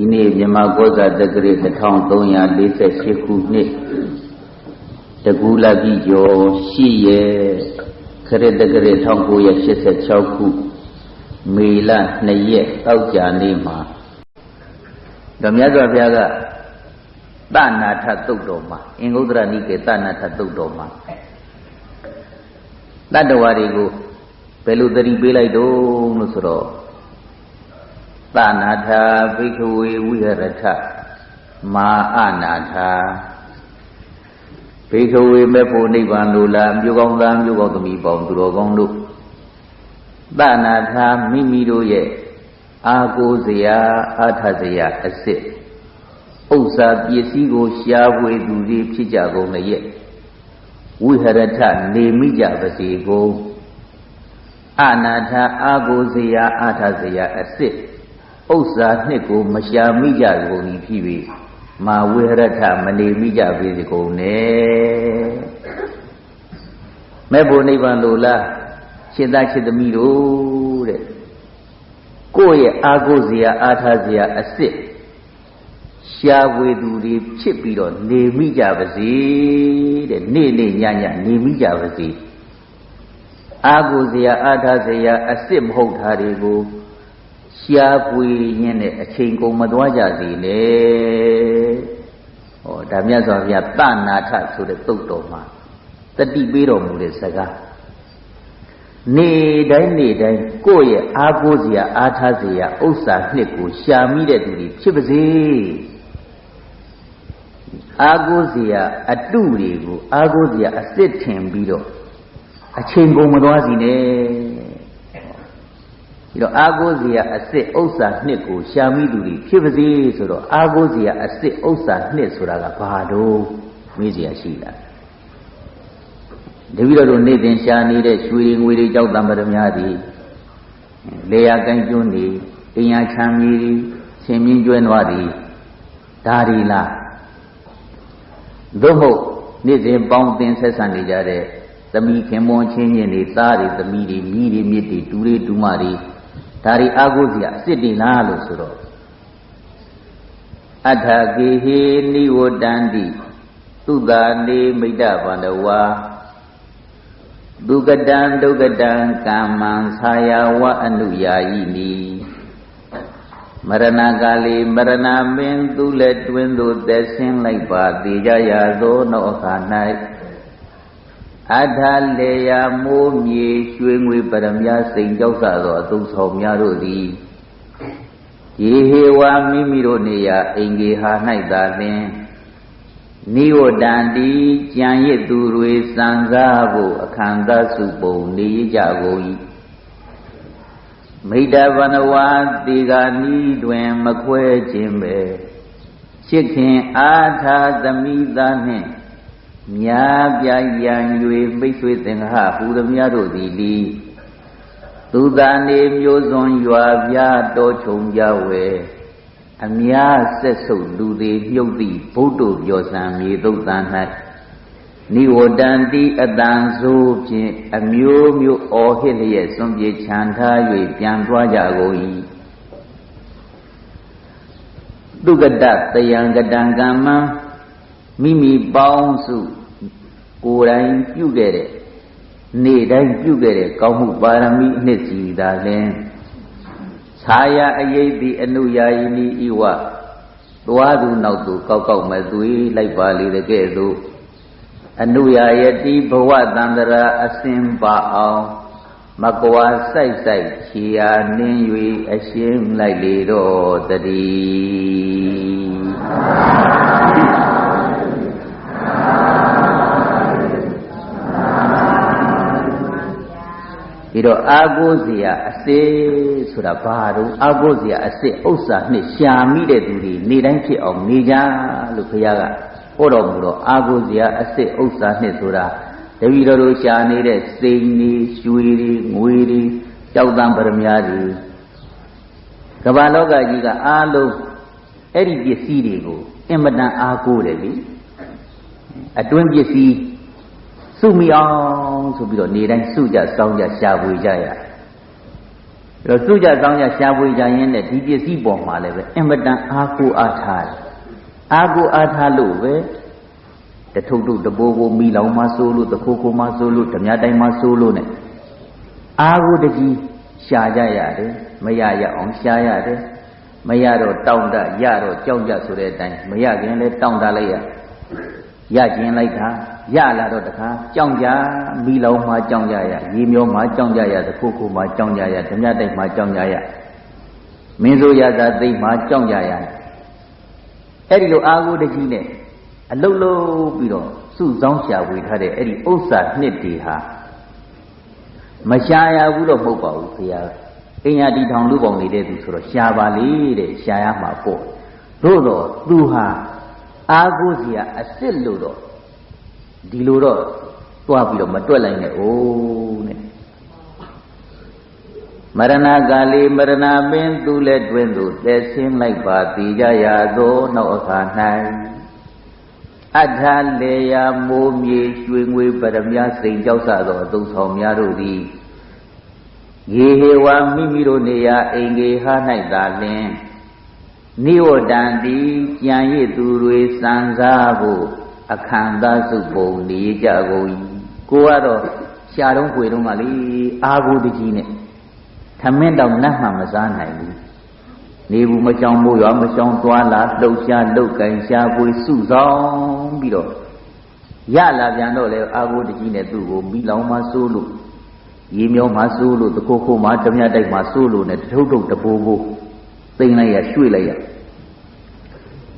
ဒီနေ့မြန်မာကောဇာတက္ကရာ1348ခုနှစ်တကူလပြည့်ကျော်8ရက်ခရစ်တက္ကရာ1986ခုမေလ2ရက်တောက်ကြနေ့မှာတော်မြတ်စွာဘုရားကသနာထသုတ်တော်မှာအင်္ဂုတ္တရနိကေသနာထသုတ်တော်မှာတတ္တဝါတွေကိုဘယ်လိုသတိပေးလိုက်တော့လို့ဆိုတော့သနာထဘိက္ခဝေဝိဟရထမာအနာထဘိက္ခဝေမေဖို့နိဗ္ဗာန်လိုလားမြို့ကောင်းသားမြို့ကောင်းသမီးပေါင်းသူတော်ကောင်းတို့သနာထမိမိတို့ရဲ့အာကိုစရာအာထစရာအစစ်ဥစ္စာပစ္စည်းကိုရှားပွေသူတွေဖြစ်ကြကုန်ရဲ့ဝိဟရထနေမိကြပါစေကုန်အနာထအာကိုစရာအာထစရာအစစ်ဥစ္စာနှစ်ကိုမရှာမိကြကုန်၏ဖြစ်ပြီးမာဝိဟရထမနေမိကြပါစေကုန်နဲ့မဲ့ဖို့နိဗ္ဗာန်လိုလားရှင်းသားချစ်သမီးတို့တဲ့ကိုယ့်ရဲ့အာကိုစရာအာထစရာအစစ်ရှားဝေသူတွေဖြစ်ပြီးတော့နေမိကြပါစေတဲ့နေ့နေ့ညညနေမိကြပါစေအာကိုစရာအာထစရာအစစ်မဟုတ်တာတွေကိုရှားပွေရင်းနဲ့အချိန်ကုန်မသွားကြစေနဲ့ဟောဒါမြတ်စွာဘုရားသနာထဆိုတဲ့သုတ်တော်မှာတတိပေးတော်မူတဲ့စကားနေ့တိုင်းနေ့တိုင်းကိုယ့်ရဲ့အာကိုစရာအာထစရာဥစ္စာနှစ်ကိုရှာမိတဲ့သူတွေဖြစ်ပါစေအာကိုစရာအတုတွေကိုအာကိုစရာအစစ်ထင်ပြီးတော့အချိန်ကုန်မသွားစီနဲ့ဒီတော့အာကိုစရာအစစ်ဥစ္စာနှစ်ကိုရှာမိသူတွေဖြစ်ပါစေဆိုတော့အာကိုစရာအစစ်ဥစ္စာနှစ်ဆိုတာကဘာတော့မေးစရာရှိလားတပည့်တော်တို့နေ့စဉ်ရှာနေတဲ့ရွှေငွေတွေကြောက်တံပရမများတွေလေယာကိုင်းကျွန်းတွေတင်ယာချမ်းမြေတွေဆင်မြင့်ကျွဲနွားတွေဒါတွေလားသို့မဟုတ်နေ့စဉ်ပေါင်းသင်ဆက်ဆံနေကြတဲ့သမီးခင်မွန်ချင်းချင်းတွေသားတွေသမီးတွေမြည်တွေမြစ်တွေတူတွေတူမတွေဒါတွေအာကိုစရာအစ်စ်တွေလားလို့ဆိုတော့အထာကေဟေနိဝတ္တန္တိသုတာနေမိတ္တဗန္ဒဝါဒုက္ကတံဒုက္ကတံကာမံသာယဝအနုယာယိနိမရဏကာလေမရဏမင်းသူလက်တွင်သို့သက်ဆင်းလိုက်ပါသေးကြရသောနောက်အခါ၌အထာလေယမိုးမြေရွှေငွေပရမများစိန်ကြောက်စသောအသုံးဆောင်များတို့သည်ယေဟေဝမိမိတို့နေရာအိမ်ကြီးဟာ၌သာလျှင်နိဝတ္တန္တိကြံရစ်သူတွေစံစားဖို့အခန္ဓာစုပုံနေကြကုန်၏မိတ္တဗန္နဝါတိဂာနီတွင်မခွဲခြင်းပဲချစ်ခင်အာထာသမိသားနှင့်မြားပြရန်၍မိတ်ဆွေသင်္ဃဟဟူသည်များတို့သည်လီသူသာနေမျိုးစွန်ရွာပြတော်ချုံကြဝဲအများဆက်ဆုပ်လူသည်မြုပ်သည့်ဘုဒ္ဓပြောစံမြေသုတ်တန်၌နိဝတ္တန္တိအတန်ဆိုဖြင့်အမျိုးမျိုးအော်ဟစ်လျက်စွန့်ပြေချမ်းထား၍ပြန်သွားကြကုန်၏သုကတတယံကတံကမ္မံမိမိပေါင်းစုကိုယ်တိုင်ပြုခဲ့တဲ့နေ့တိုင်းပြုခဲ့တဲ့ကောင်းမှုပါရမီအနှစ်စီသာလျှင်သာယအယိတ်တိအနုယာယိနိဤဝသွားသူနောက်သူကောက်ကောက်မသွေးလိုက်ပါလေတဲ့ကဲ့သို့အနုယာယတိဘဝတန္တရာအစဉ်ပါအောင်မကွာစိုက်စိုက်ခြေရာနှင်း၍အရှင်းလိုက်လေတော့တည်းဒီတော့အာကိုစရာအစစ်ဆိုတာဘာလို့အာကိုစရာအစစ်ဥစ္စာနှစ်ရှာမိတဲ့သူတွေနေတိုင်းဖြစ်အောင်နေကြလို့ဘုရားကဟောတော်မူတော့အာကိုစရာအစစ်ဥစ္စာနှစ်ဆိုတာတပည့်တော်တို့ရှာနေတဲ့စိန်တွေရွှေတွေငွေတွေကြောက်တံပရမများတွေကမ္ဘာလောကကြီးကအားလုံးအဲ့ဒီပစ္စည်းတွေကိုအင်မတန်အားကိုးတယ်လေအတွင်းပစ္စည်းစုမိအောင်ဆိုပြီးတော့နေတိုင်းစုကြစောင်းကြရှာဖွေကြရ တော့သူ့ကြတောင်းကြရှားပွေကြရင်းနဲ့ဒီပစ္စည်းပေါ်မှာလည်းပဲအင်မတန်အားကိုအားထားတယ်အားကိုအားထားလို့ပဲတထုပ်ထုပ်တဘိုးဘိုးမိလောင်မဆိုးလို့တခိုးခိုးမဆိုးလို့ဓမြတိုင်းမဆိုးလို့ ਨੇ အားကိုတကြီးရှားကြရတယ်မရရအောင်ရှားရတယ်မရတော့တောင်းတရတော့ကြောက်ကြဆိုတဲ့အတိုင်းမရခင်လဲတောင်းတလိုက်ရခြင်းလိုက်တာရလာတော့တခါကြောက်ကြမိလောင်မှကြောက်ကြရရေမျောမှကြောက်ကြရတခုခုမှကြောက်ကြရဓမြတိုက်မှကြောက်ကြရမင်းဆိုရသာသိမှကြောက်ကြရအဲ့ဒီလိုအာဟုတကြီးနဲ့အလုတ်လုံးပြီးတော့စုဆောင်းရှာဝေထားတဲ့အဲ့ဒီဥစ္စာနှစ်တွေဟာမရှာရဘူးတော့မဟုတ်ပါဘူးခင်ဗျာအင်ယာတီထောင်လူပေါင်းနေတဲ့သူဆိုတော့ရှာပါလေတဲ့ရှာရမှာပေါ့သို့တော့သူဟာအာဟုစီကအစ်စ်လို့တော့ဒီလိုတော့တွားပြီးတော့မတွက်လိုက်နဲ့အိုးနဲ့မရဏကာလီမရဏပင်သူလည်းတွင်သူသက်ဆင်းလိုက်ပါတည်ကြရသောနောက်အခါ၌အထာလေယာမိုးမြေရွှေငွေပရမညာစိန်ကြောက်ဆသောအသုံးဆောင်များတို့သည်ယေဟေဝမိမိတို့နေရာအိမ်ကေဟာ၌သာလျှင်နိဝတံတိကြံရည်သူတွေစံစားဖို့အခန္ဓာစုပုံနေကြကုန်၏ကိုကတော့ရှားတော့ွေတော့ကလေအာဟုတကြီးနဲ့ထမင်းတောင်နတ်မှမစားနိုင်ဘူးနေဘူးမကြောင်မိုးရွာမကြောင်သွားလာလှုပ်ရှားလှုပ်ကန်ရှားပွေစုဆောင်ပြီးတော့ရလာပြန်တော့လေအာဟုတကြီးနဲ့သူ့ကိုမိလောင်မှစိုးလို့ရေမျောမှစိုးလို့တခိုးခိုးမှဓမြတိုက်မှစိုးလို့နဲ့တထုပ်ထုပ်တဘိုးဘိုးသိမ့်လိုက်ရရွှေ့လိုက်ရ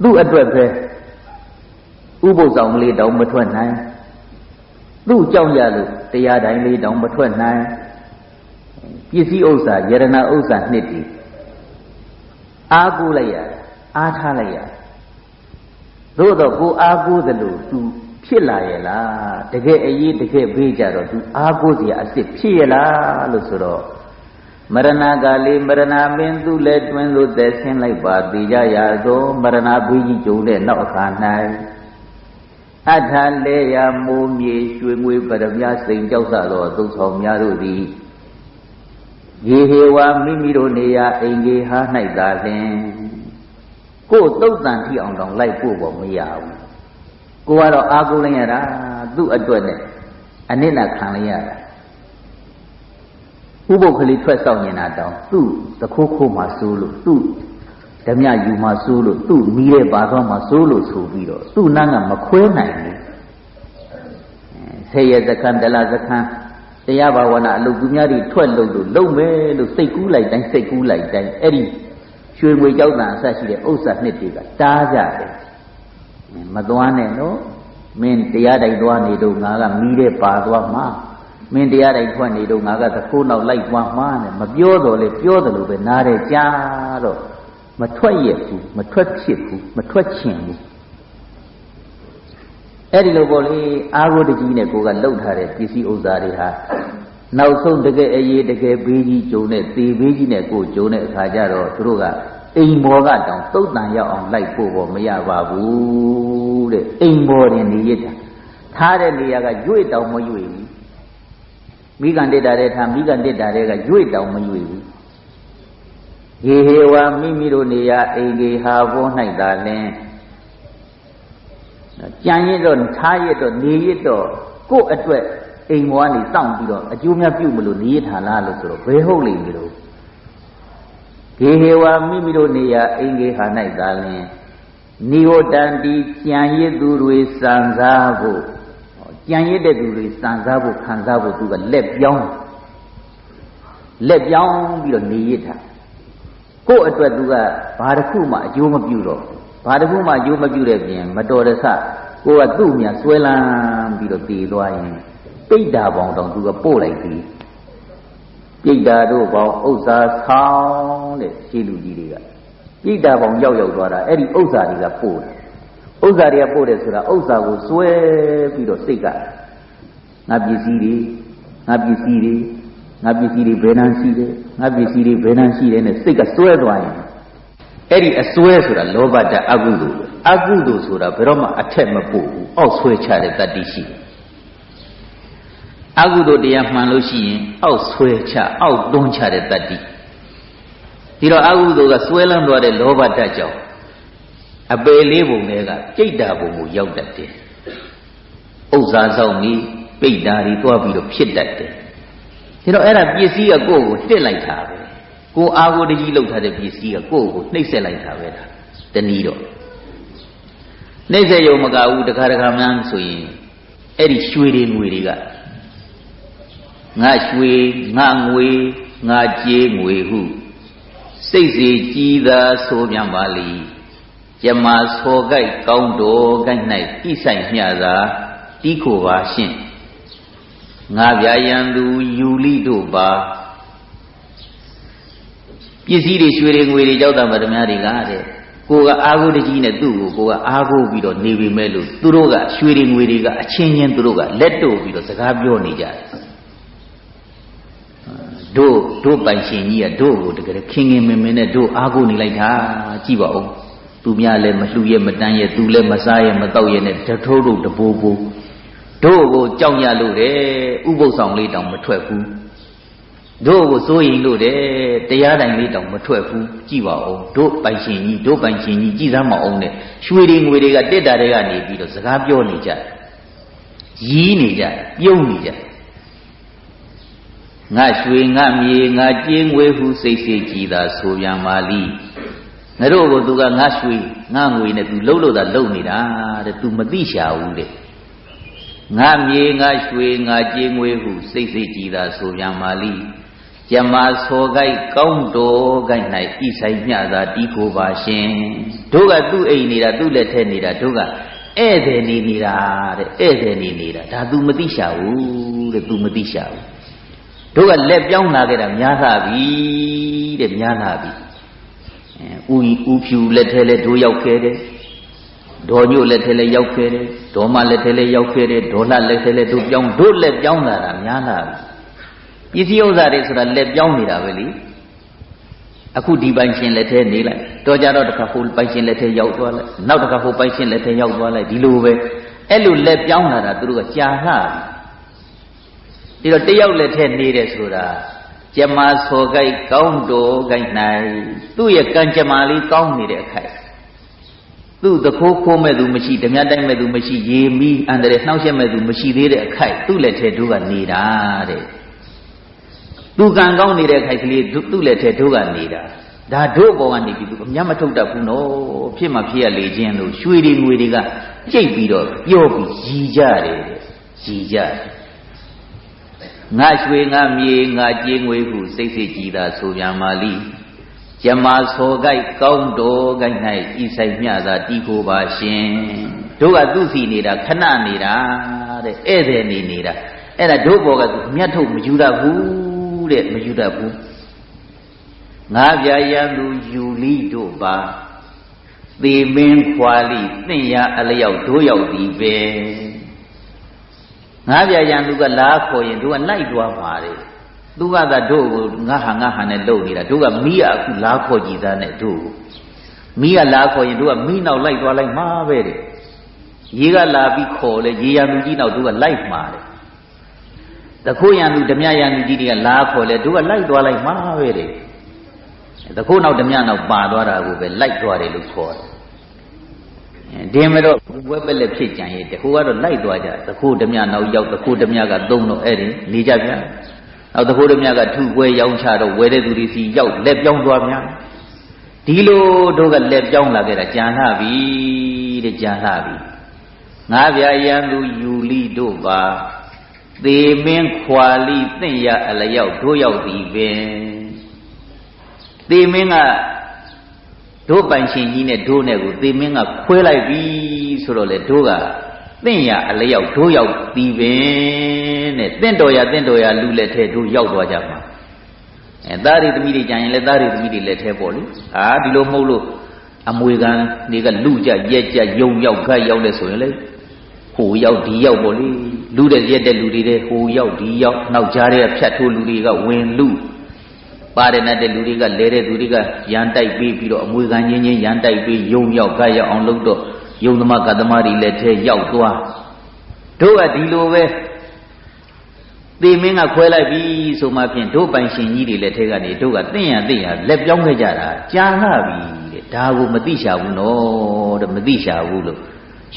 သူ့အတွက်ပဲဥပုသ်ဆောင်လေးတောင်မထွက်နိုင်သူ့ကြောက်ရလို့တရားတိုင်းလေးတောင်မထွက်နိုင်ပစ္စည်းဥစ္စာယရဏဥစ္စာနှစ်တည်အားကိုးလိုက်ရအားထားလိုက်ရသို့တော့ကိုအားကိုးသလိုသူဖြစ်လာရဲ့လားတကယ်အရေးတကယ်ဘေးကြတော့သူအားကိုးစရာအစ်စ်ဖြစ်ရလားလို့ဆိုတော့မရဏကာလီမရဏပင်သူလည်းတွင်သို့သက်ဆင်းလိုက်ပါတည်ကြရသောမရဏဘေးကြီးကြုံတဲ့နောက်အခါ၌အထာလေယာမိုးမြေရွှေငွေပရမညာစိန်ကြောက်ဆသောသုံးဆောင်များတို့သည်ယေဟေဝမိမိတို့နေရာအိမ်ကေဟာ၌သာလျှင်ကိုယ်သုတ်တန်ထီအောင်တောင်လိုက်ဖို့ပေါ်မရဘူးကိုကတော့အာကိုလိုက်ရတာသူ့အတွက်နဲ့အနစ်နာခံလိုက်ရတာဥပုပ်ကလေးထွက်ဆောင်နေတာတောင်သူ့သခိုးခိုးမှစိုးလို့သူ့ဓမြယူမှစိုးလို့သူ့မီးရဲ့ပါသွားမှစိုးလို့ဆိုပြီးတော့သူ့နားကမခွဲနိုင်ဘူးဆေရစခန်းတလားစခန်းတရားဘာဝနာအလုပ်သူများတွေထွက်လို့လုံမယ်လို့စိတ်ကူးလိုက်တိုင်းစိတ်ကူးလိုက်တိုင်းအဲ့ဒီရွှေငွေကြောက်တန်အဆက်ရှိတဲ့ဥစ္စာနှစ်တွေကတားကြတယ်မသွားနဲ့နော်မင်းတရားတိုက်သွားနေတော့ငါကမီးတဲ့ပါသွားမှာမင်းတရားတိုက်ထွက်နေတော့ငါကသခိုးနောက်လိုက်သွားမှာနဲ့မပြောတော့လေပြောတယ်လို့ပဲနားတယ်ကြားတော့မထွက်ရဘူးမထွက်ဖြစ်ဘူးမထွက်ချင်ဘူးအဲ့ဒီလိုပေါ့လေအာဟုတကြီးနဲ့ကိုကလှုပ်ထားတဲ့ပစ္စည်းဥစ္စာတွေဟာနောက်ဆုံးတကယ်အရေးတကယ်ဘေးကြီးကျုံတဲ့သေဘေးကြီးနဲ့ကိုကျုံတဲ့အခါကျတော့သူတို့ကအိမ်ဘောကတောင်သုတ်တန်ရောက်အောင်လိုက်ဖို့ပေါ်မရပါဘူးတဲ့အိမ်ဘောတင်နေရတာထားတဲ့နေရာကရွေ့တောင်မရွေ့ဘူးမိကန်တက်တာတဲ့ထားမိကန်တက်တာတဲ့ကရွေ့တောင်မရွေ့ဘူးယေဟေဝမိမိတို့နေရာအိမ်ကေဟာဘော၌သာလင်ကြံရစ်တော့ထားရတော့နေရတော့ကို့အတွက်အိမ်ဘွားနေစောင့်ပြီးတော့အကျိုးများပြုမလို့နေရထားလားလို့ဆိုတော့ဘယ်ဟုတ်လိမ့်မလို့ခေဟေဝမိမိတို့နေရာအိမ်ကေဟာ၌သာလင်နိဝတံတိကြံရစ်သူတွေစံစားဖို့ကြံရစ်တဲ့သူတွေစံစားဖို့ခံစားဖို့သူကလက်ပြောင်းပြီးတော့နေရထားကို့အတွက်သူကဘာတစ်ခုမှအကျိုးမပြုတော့ဘာတစ်ခုမှအကျိုးမပြုတဲ့ပြင်မတော်တဆကိုကသူ့မြတ်ဆွဲလန်းပြီးတော့တည်သွားရင်ပိဋ္ဌာပေါင်းတောင်သူကပို့လိုက်ပြီပိဋ္ဌာတို့ပေါင်းဥစ္စာဆောင်တဲ့ရှင်းလူကြီးတွေကပိဋ္ဌာပေါင်းရောက်သွားတာအဲ့ဒီဥစ္စာတွေကပို့တယ်ဥစ္စာတွေကပို့တယ်ဆိုတာဥစ္စာကိုဆွဲပြီးတော့စိတ်ကငါပစ္စည်းတွေဘယ်နှမ်းရှိတယ်ငါပစ္စည်းတွေဘယ်နှမ်းရှိတယ်နဲ့စိတ်ကဆွဲသွားရင်အဲ့ဒီအစွဲဆိုတာလောဘဓာတ်အကုသိုလ်အကုသိုလ်ဆိုတာဘယ်တော့မှအထက်မပို့ဘူးအောက်ဆွဲချတဲ့တတ္တိရှိတယ်အကုသိုလ်တရားမှန်လို့ရှိရင်အောက်ဆွဲချအောက်တွန်းချတဲ့တတ္တိ ဒီတော့အကုသိုလ်ကဆွဲလန်းသွားတဲ့လောဘဓာတ်ကြောင့်အပေလေးပုံတွေကကြိတ်တာပုံကိုရောက်တတ်တယ်ဥစ္စာဆောင်ပြီးပိတ်တာတွေတွားပြီးတော့ဖြစ်တတ်တယ်ဒါတော့အဲ့ဒါပစ္စည်းကကိုယ့်ကိုတစ်လိုက်တာပဲကိုယ်အာကိုတကြီးလောက်ထားတဲ့ပစ္စည်းကကိုယ့်ကိုနှိပ်စက်လိုက်တာပဲဒါတနည်းတော့နှိပ်စက်ရုံမကဘူးတခါတခါမှန်းဆိုရင်အဲ့ဒီရွှေတွေငွေတွေကငါရွှေငါငွေငါကြေးငွေဟုစိတ်စီကြည်သာဆိုပြန်ပါလိယမဆောကြိုက်ကောင်းတော်ကြိုက်၌ဤဆိုင်မျှသာတီးခိုပါရှင့်ငါဗျာယံသူယူလိတို့ပါပစ္စည်းတွေရွှေတွေငွေတွေကြောက်တာမဓမ္မတွေကတဲ့ကိုကအာဟုတကြီးနဲ့သူ့ကိုကအာဟုပြီးတော့နေပေမဲ့လို့သူတို့ကရွှေတွေငွေတွေကအချင်းချင်းသူတို့ကလက်တို့ပြီးတော့စကားပြောနေကြတယ်တို့ပိုင်ရှင်ကြီးကတို့ကိုတကယ်ခင်ခင်မင်မင်နဲ့တို့အာဟုနေလိုက်တာကြည့်ပါဦးသူများလည်းမလှူရဲ့မတန်းရဲ့သူလည်းမစားရဲ့မတောက်ရဲ့နဲ့တထိုးတို့တဘိုးဘိုးတို့ကိုကြောက်ရလို့တယ်ဥပုသ်ဆောင်လေးတောင်မထွက်ဘူးတို့ကိုစိုးရင်လို့တယ်တရားတိုင်လေးတောင်မထွက်ဘူးကြည့်ပါဦးတို့ပိုင်ရှင်ကြီးကြည်စမ်းမအောင်နဲ့ရွှေတွေငွေတွေကတက်တာတွေကနေပြီးတော့စကားပြောနေကြတယ်ရီးနေကြတယ်ပြုံးနေကြတယ်ငါရွှေငါမြေငါကြေးငွေဟုစိတ်စိတ်ကြည်သာဆိုပြန်ပါလိငါတို့ကိုသူကငါရွှေငါငွေနဲ့သူလှုပ်လို့သာလှုပ်နေတာတဲ့သူမသိရှာဘူးတဲ့ငါမြေငါရွှေငါကြေးငွေဟုစိတ်စိတ်ကြည်သာဆိုပြန်ပါလိယမဆောကြိုက်ကောင်းတော်ကြိုက်၌ဤဆိုင်မျှသာတီးခိုပါရှင်တို့ကသူ့အိမ်နေတာသူ့လက်ထဲနေတာတို့ကဧည့်သည်နေနေတာတဲ့ဧည့်သည်နေနေတာဒါ तू မသိရှာဘူးတဲ့ तू မသိရှာဘူးတို့ကလက်ပြောင်းလာခဲ့တာများလာပြီတဲ့များလာပြီဦးဖြူလက်ထဲလဲတို့ရောက်ခဲ့တယ်ဒေါ်ညို့လက်ထဲလဲရောက်ခဲ့တယ်ဒေါ်မလက်ထဲလဲရောက်ခဲ့တယ်ဒေါ်လှလက်ထဲလဲတို့ပြောင်းတို့လက်ပြောင်းလာတာများလာပြီပစ္စည်းဥစ္စာတွေဆိုတာလက်ပြောင်းနေတာပဲလေအခုဒီပိုင်ရှင်လက်ထဲနေလိုက်တော့ကြတော့တခါဟိုပိုင်ရှင်လက်ထဲရောက်သွားလိုက်နောက်တခါဟိုပိုင်ရှင်လက်ထဲရောက်သွားလိုက်ဒီလိုပဲအဲ့လိုလက်ပြောင်းလာတာသူတို့ကကြာလှပြီဒီတော့တယောက်လက်ထဲနေတယ်ဆိုတာကျမဆောကြိုက်ကောင်းတော်ကြိုက်၌သူ့ရဲ့ကံကြမ္မာလေးကောင်းနေတဲ့အခိုက်သူ့သခိုးခိုးမဲ့သူမရှိဓမြတိုက်မဲ့သူမရှိရေမီးအန္တရာယ်နှောက်ယှက်မဲ့သူမရှိသေးတဲ့အခိုက်သူ့လက်ထဲတို့ကနေတာတဲ့သူကံကောင်းနေတဲ့အခိုက်ကလေးသူ့လက်ထဲတို့ကနေတာဒါတို့ဘောကနေပြီးသူအမျက်မထုတ်တတ်ဘူးနော်ဖြစ်မှဖြစ်ရလေခြင်းလို့ရွှေတွေငွေတွေကကြိတ်ပြီးတော့ပြောပြီးရည်ကြတယ်ရည်ကြတယ်ငါရွှေငါမြေငါကြေးငွေဟုစိတ်စိတ်ကြည်သာဆိုပြန်ပါလိယမဆောကြိုက်ကောင်းတော်ကြိုက်၌ဤဆိုင်မျှသာတီးခိုပါရှင်တို့ကသူ့စီနေတာခဏနေတာတဲ့ဧည့်သည်နေတာအဲ့ဒါတို့ဘောကသူအမျက်ထုတ်မယူတတ်ဘူးတဲ့မယူတတ်ဘူးငါပြရန်သူယူလိတို့ပါသေမင်းခွာလိသင်ရအလျောက်တို့ရောက်သည်ပဲငါပြရန်သူကလားခေါ်ရင်တို့ကလိုက်သွားပါလေသူကသာတို့ကိုငါဟာနဲ့လှုပ်နေတာတို့ကမိရအခုလားခေါ်ကြည်သားနဲ့တို့မိကလားခေါ်ရင်တို့ကမိနောက်လိုက်သွားလိုက်မှာပဲတဲ့ရေကလာပြီးခေါ်လေရေရန်သူကြီးနောက်တို့ကလိုက်မှာတဲ့တခိုးရန်သူဓမြရန်သူကြီးတွေကလားခေါ်လေတို့ကလိုက်သွားလိုက်မှာပဲတဲ့တခိုးနောက်ဓမြနောက်ပါသွားတာကိုပဲလိုက်သွားတယ်လို့ခေါ်တယ်ဒီမတော့ဝက်ပက်လက်ဖြစ်ကြံရဲ့တခိုးကတော့လိုက်သွားကြတခိုးဓမြနောက်ရောက်တခိုးဓမြကသုံးတော့အဲ့ဒီနေကြပြန်နောက်တခိုးဓမြကထုပွဲရောင်းချတော့ဝယ်တဲ့သူတွေစီရောက်လက်ပြောင်းသွားပြန်ဒီလိုတို့ကလက်ပြောင်းလာခဲ့တာကြာလှပြီတဲ့ကြာလှပြီငါဗျာရန်သူယူလိတို့ပါသေမင်းခွာလိသင့်ရအလျောက်တို့ရောက်သည်ပင်သေမင်းကတို့ပိုင်ရှင်ကြီးနဲ့တို့နဲ့ကိုသေမင်းကခွဲလိုက်ပြီဆိုတော့လေတို့ကသင့်ရအလျောက်တို့ရောက်သည်ပင်တဲ့သင့်တော်ရလူလက်ထဲတို့ရောက်သွားကြမှာသားရီသမီးတွေကြရင်လည်းသားရီသမီးတွေလက်ထဲပေါ့လေဒီလိုမဟုတ်လို့အမွေခံတွေကလူကြရက်ကြယုံရောက်ခတ်ရောက်လဲဆိုရင်လေဟိုရောက်ဒီရောက်ပေါ့လေလူတဲ့ရက်တဲ့လူတွေတဲ့ဟိုရောက်ဒီရောက်နောက်ကြားတဲ့ဖြတ်ထိုးလူတွေကဝင်လူပါတယ်တဲ့လူတွေကလဲတဲ့သူတွေကရန်တိုက်ပေးပြီးတော့အမွေခံချင်းရန်တိုက်ပေးယုံရောက်ခတ်ရောက်အောင်လုပ်တော့ယုံသမားကသမားတွေလက်ထဲရောက်သွားတို့ကဒီလိုပဲ သေမင်းကခွဲလိုက်ပြီဆိုမှဖြင့်တို့ပိုင်ရှင်ကြီးတွေလက်ထက်ကနေတို့ကသိရလက်ပြောင်းခဲ့ကြတာကြာလာပြီတဲ့ဒါကိုမသိရှာဘူးနော်တဲ့မသိရှာဘူးလို့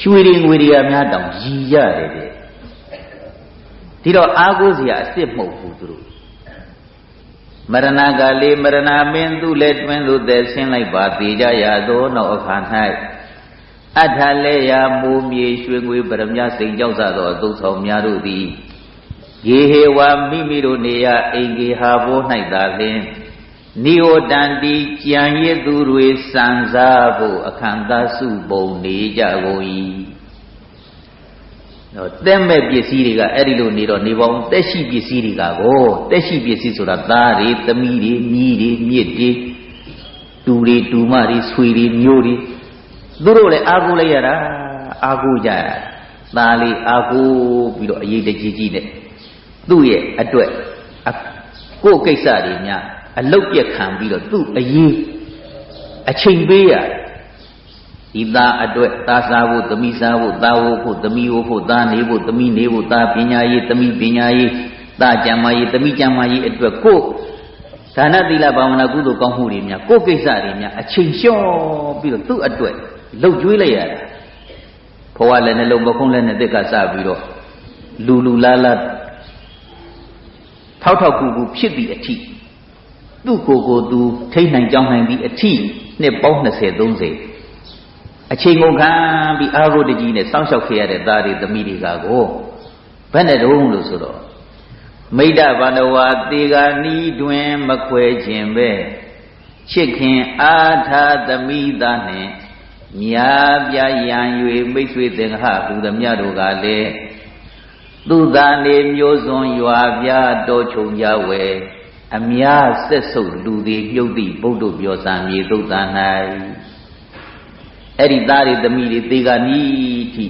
ရွှေတွေငွေတွေကများတောင်ရည်ရတယ်တဲ့ဒီတော့အားကိုးစရာအစ်စ်မဟုတ်ဘူးသူတို့မရဏကလေးမရဏမင်းသူလည်းတွင်သို့သက်ဆင်းလိုက်ပါသေးကြရသောနောက်အခါ၌အထလဲရာမိုးမြေရွှေငွေပရမစိန်ကြောက်စသောအသုဆောင်များတို့သည်ယေဟေဝမိမိတို့နေရအိမ်ကေဟာဘော၌သာလျှင်နိဝတန္တိကြံရည်သူတွေစံစားဖို့အခန္ဓာစုပုံနေကြကုန်၏တော့တဲ့မဲ့ပစ္စည်းတွေကအဲ့ဒီလိုနေတော့နေပေါင်းတက်ရှိပစ္စည်းတွေကကိုတက်ရှိပစ္စည်းဆိုတာသားတွေသမီးတွေမြည်တွေမြစ်တွေတူတွေတူမတွေဆွေတွေမျိုးတွေသူတို့လည်းအားကိုးလိုက်ရတာအားကိုးကြရသားလေးအားကိုးပြီးတော့အရေးတကြီးကြီးနဲ့သူ့ရဲ့အတွက်ကိုယ်ကိစ္စတွေများအလုတ်ပြက်ခံပြီးတော့သူ့အရေးအချိန်ပေးရတယ်ဒီသားအတွက်သားစားဖို့သမီးစားဖို့သားဝဖို့သမီးဝဖို့သားနေဖို့သမီးနေဖို့သားပညာရေးသမီးပညာရေးသားကျမ်းမာရေးသမီးကျမ်းမာရေးအတွက်ကိုဒါနသီလဘာဝနာကုသိုလ်ကောင်းမှုတွေများကိုယ်ကိစ္စတွေများအချိန်လျှော့ပြီးတော့သူ့အတွက်လှုပ်ကြွေးလိုက်ရတာဘဝလည်းနှလုံးမခုံးလည်းနဲ့တက်ကစပြီးတော့လူလားလားထောက်ကူကူဖြစ်သည့်အထိသူ့ကိုယ်သူထိတ်နိုင်ကြောင်းနိုင်သည့်အထိနှစ်ပေါင်း20-30အချိန်ကုန်ခံပြီးအာရုံတကြီးနဲ့စောင့်ရှောက်ခဲ့ရတဲ့သားတွေသမီးတွေကကိုဘယ်နဲ့တုံးလို့ဆိုတော့မိဒ္ဒဗန္ဒဝါတေဂာနီးတွင်မခွဲခြင်းပဲချစ်ခင်အာထာသမီးသားနှင့်မြာပြရန်၍မိတ်ဆွေသင်္ဃဟူသည်မြတ်တို့ကလည်းသူသာနေမျိုးစွန်ရွာပြတော်ချုံကြဝဲအများဆက်ဆုပ်လူသည်မြုပ်သည့်ဗုဒ္ဓပြောစံမြေသုတ်တန်၌အဲ့ဒီသားတွေသမီးတွေသေကနီးထိ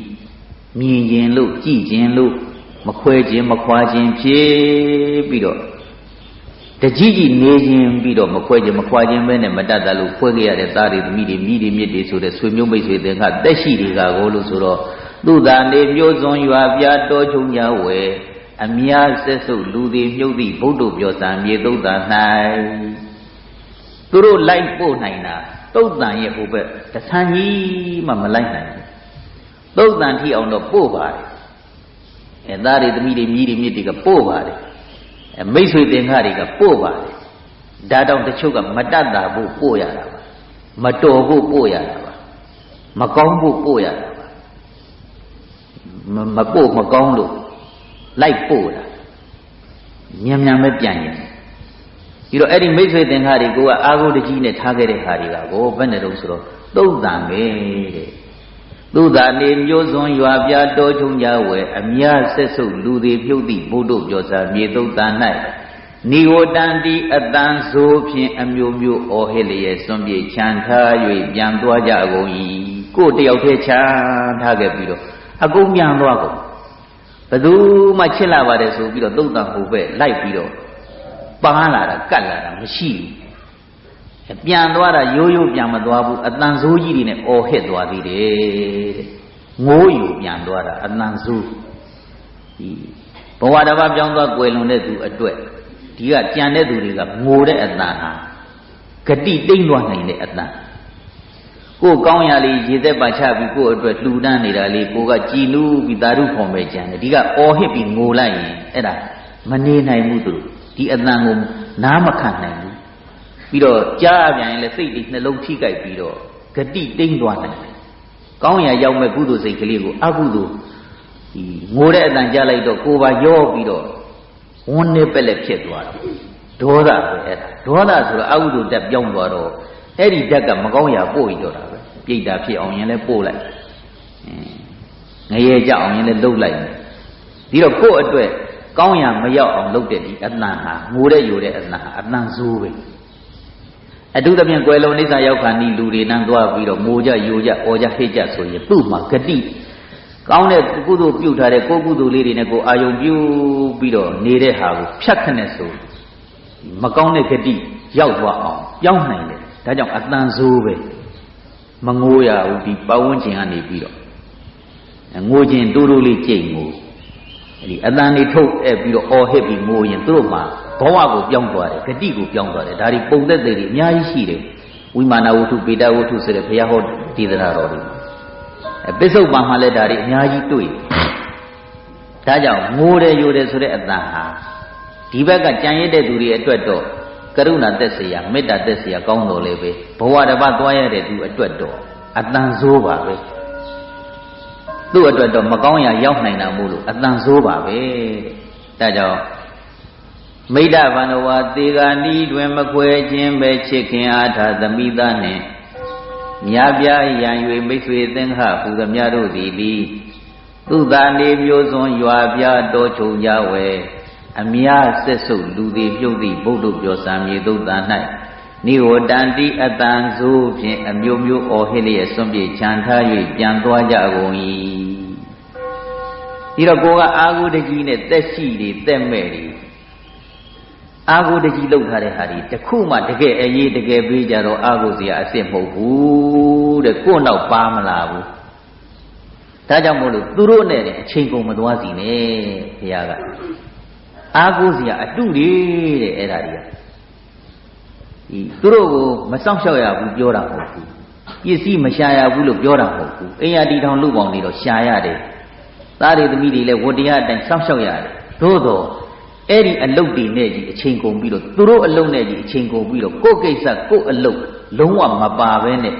မြင်ခြင်းလို့ကြည်ခြင်းလို့မခွဲခြင်းမခွာခြင်းဖြစ်ပြီးတော့တကြီးကြီးနေခြင်းပြီးတော့မခွဲခြင်းမခွာခြင်းပဲနဲ့မတတ်တယ်လို့ခွဲခဲ့ရတဲ့သားတွေသမီးတွေမိတွေမြစ်တွေဆိုတဲ့ဆွေမျိုးမိတ်ဆွေတွေကတက်ရှိတွေကကိုလို့ဆိုတော့သူသာနေမျိုးစွန်ရွာပြတော်ချုံကြဝဲအများဆက်ဆုပ်လူသည်မြုပ်သည့်ဗုဒ္ဓပြောစံမြေသုတ်တန်၌သူတို့လိုက်ပို့နိုင်တာသုတ်တန်ရဲ့ဟိုဘက်တဆန်းကြီးမှမလိုက်နိုင်ဘူးသုတ်တန်ထိအောင်တော့ပို့ပါတယ်သားတွေသမီးတွေမြည်တွေမြစ်တွေကပို့ပါတယ်မိတ်ဆွေသင်္ဃတွေကပို့ပါတယ်ဒါတောင်တချို့ကမတတ်တာဖို့ပို့ရတာပါမတော်ဖို့ပို့ရတာပါမကောင်းဖို့ပို့ရတာပါမပို့မကောင်းလို့လိုက်ပို့တာမြန်ပဲပြန်ရင်ဒီတော့အဲ့ဒီမိတ်ဆွေသင်္ဃတွေကိုကအာဟုတကြီးနဲ့ထားခဲ့တဲ့ခါတွေကကိုဘယ်နဲ့တော့ဆိုတော့သုတ်တန်ပဲတဲ့သူသာနေမျိုးစွန်ရွာပြတော်ချုံကြဝဲအများဆက်ဆုပ်လူသည်ပြုတ်သည့်ဘုဒ္ဓပြောစာမြေသုတ်တန်၌နိဝတန္တိအတန်ဆိုဖြင့်အမျိုးမျိုးအော်ဟစ်လျက်စွန့်ပြေချမ်းထား၍ပြန်သွားကြကုန်၏ကိုယ်တယောက်တည်းချမ်းထားခဲ့ပြီးတော့အကုန်ပြန်သွားကုန်ဘယ်သူမှချစ်လာပါတယ်ဆိုပြီးတော့သုတ်တန်ဟိုဘက်လိုက်ပြီးတော့ပန်းလာတာကတ်လာတာမရှိဘူးပြန်သွားတာရိုးရိုးပြန်မသွားဘူးအတန်ဆိုးကြီးတွေနဲ့အော်ဟစ်သွားသေးတယ်တဲ့ငိုးယူပြန်သွားတာအတန်ဆိုးဒီဘဝတစ်ပါးပြောင်းသွားကွယ်လွန်တဲ့သူအတွက်ဒီကကြံတဲ့သူတွေကငိုတဲ့အတန်ဟာဂတိတိမ့်သွားနိုင်တဲ့အတန်ကိုကောင်းရလေးရေသက်ပါချပြီးကိုအတွက်လှူဒန်းနေတာလေးကိုကကြည်နူးပြီးသာဓုခေါ်မဲ့ကြံတယ်ဒီကအော်ဟစ်ပြီးငိုလိုက်ရင်အဲ့ဒါမနေနိုင်ဘူးသူဒီအတန်ကိုနားမခံနိုင်ဘူးပြီးတော့ကြားပြန်ရင်လည်းစိတ်တွေနှလုံးထိကြိုက်ပြီးတော့ဂတိတိမ့်သွားနိုင်တယ်ကောင်းရာရောက်မဲ့ကုသိုလ်စိတ်ကလေးကိုအကုသိုလ်ဒီငိုတဲ့အတန်ကြားလိုက်တော့ကိုယ်ပါရောပြီးတော့ဝန်းနေပက်လက်ဖြစ်သွားတယ်ဒေါသပဲအဲ့ဒါဒေါသဆိုတော့အကုသိုလ်တက်ပြောင်းသွားတော့အဲ့ဒီဓာတ်ကမကောင်းရာပို့ပြီးတော့တာပဲပြိတ္တာဖြစ်အောင်ရင်လည်းပို့လိုက်ငရဲကြအောင်ရင်လည်းလှုပ်လိုက်ဒီတော့ကိုယ့်အတွက်ကောင်းရာမရောက်အောင်လုပ်တဲ့ဒီအတန်ဟာငိုတဲ့ယူတဲ့အတန်ဟာအတန်ဆိုးပဲအတုသဖြင့်ကွယ်လုံးအိဋ္ဌာရောက်ခါနီးလူတွေနန်းသွားပြီးတော့မိုးကြယိုကြအော်ကြဟိတ်ကြဆိုရင်သူ့မှာဂတိကောင်းတဲ့ကုသိုလ်ပြုထားတဲ့ကိုကုသိုလ်လေးတွေနဲ့ကိုအာယုံပြုပြီးတော့နေတဲ့ဟာကိုဖြတ်ခနဲ့ဆိုမကောင်းတဲ့ဂတိရောက်သွားအောင်ပြောင်းနိုင်တယ်ဒါကြောင့်အတန်ဆိုးပဲမငိုရဘူးဒီပတ်ဝန်းကျင်ကနေပြီးတော့ငိုခြင်းတိုးတိုးလေးကြိတ်ငို ဒီအတန်နေထုတ်ပြီးတော့အော်ဟစ်ပြီးငိုရင်သူတို့မှာဘဝကိုပြောင်းသွားတယ်ဂတိကိုပြောင်းသွားတယ်ဒါဒီပုံသက်တွေအများကြီးရှိတယ်ဝိမာနဝတ္ထုပေတဝတ္ထုဆိုတဲ့ဘုရားဟောဒေသနာတော်တွေပစ္စုပန်မှာလည်းဒါတွေအများကြီးတွေ့ဒါကြောင့်ငိုတယ်ယိုတယ်ဆိုတဲ့အတန်ဟာဒီဘက်ကကြံရတဲ့သူတွေအတွက်တော့ကရုဏာသက်စေရမေတ္တာသက်စေရကောင်းတော်လေပဲဘဝတစ်ပါးသွားရတဲ့သူအတွက်တော့အတန်ဆိုးပါပဲသူ့အတွက်တော့မကောင်းရာရောက်နိုင်တာမို့လို့အတန်ဆိုးပါပဲတဲ့ဒါကြောင့်မိဒ္ဒဗန္ဓဝါသေဂာနီးတွင်မခွဲခြင်းပဲချစ်ခင်အားထားသမိသားနှင့်မြားပြားရန်၍မိတ်ဆွေသင်္ဃဟူသမျှတို့သည်သူသာနေမျိုးစွန်ရွာပြားတော်ချုံကြဝဲအမြဆက်ဆုပ်လူသည်ပြုတ်သည့်ဘုဒ္ဓပြောစံမြေသုတ်တန်၌နိဝတန္တိအတန်ဆိုးဖြင့်အမျိုးမျိုးအော်ဟစ်လျက်စွန့်ပြေချန်ထား၍ပြန်သွားကြကုန်၏ဒီတော့ကိုကအာဟုတကြီးနဲ့တက်ရှိတွေတက်မဲ့တွေအာဟုတကြီးလောက်ထားတဲ့ဟာတွေတခုမှတကယ်အရေးတကယ်ပေးကြတော့အာဟုစရာအစ်စ်မဟုတ်ဘူးတဲ့ကို့နောက်ပါမလာဘူးဒါကြောင့်မို့လို့သူတို့နဲ့အချိန်ကုန်မသွားစီနဲ့ဘုရားကအာဟုစရာအတုတွေတဲ့အဲ့ဒါတွေကဒီသူတို့ကိုမစောင့်ရှောက်ရဘူးပြောတာမဟုတ်ဘူးပစ္စည်းမရှာရဘူးလို့ပြောတာမဟုတ်ဘူးအိမ်ရတီထောင်လူပေါင်းနေတော့ရှာရတယ်သားတွေသမီးတွေလည်းဝတ္တရားအတိုင်းစောင့်ရှောက်ရတယ်သို့တော့အဲ့ဒီအလုတ်တွေနဲ့ကြီးအချိန်ကုန်ပြီးတော့သူတို့အလုတ်နဲ့ကြီးအချိန်ကုန်ပြီးတော့ကိုယ့်ကိစ္စကိုယ့်အလုတ်လုံးဝမပါဘဲနဲ့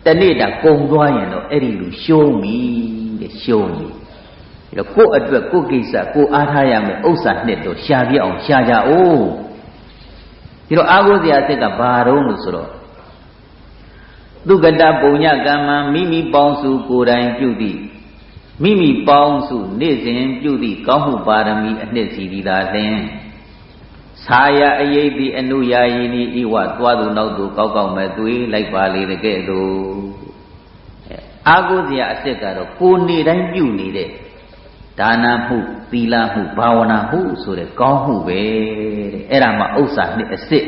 တနေ့တာကုန်သွားရင်တော့အဲ့ဒီလူရှုံးပြီတဲ့ရှုံးပြီအဲ့တော့ကိုယ့်အတွက်ကိုယ့်ကိစ္စကိုယ်အားထားရမယ်ဥစ္စာနှစ်တော့ရှာပြအောင်ရှာကြအောင်ဒီတော့အာဟုဇရာစိတ်ကဘာတော့လို့ဆိုတော့သူကတပုံညကမ္မမိမိပေါင်းစုကိုယ်တိုင်ပြုသည့်မိမိပေါင်းစုနေ့စဉ်ပြုသည့်ကောင်းမှုပါရမီအနှစ်စီသည်သာလျှင်ဆာယအယိတ်သည်အနုယာယီနိဤဝသွားသူနောက်သူကောက်ကောက်မဲ့သွေးလိုက်ပါလေတကဲ့သို့အာဟုဇရာအစစ်ကတော့ကိုယ်နေတိုင်းပြုနေတဲ့ဒါနမှုသီလမှုဘာဝနာမှုဆိုတဲ့ကောင်းမှုပဲတဲ့အဲ့ဒါမှဥစ္စာနှစ်အစစ်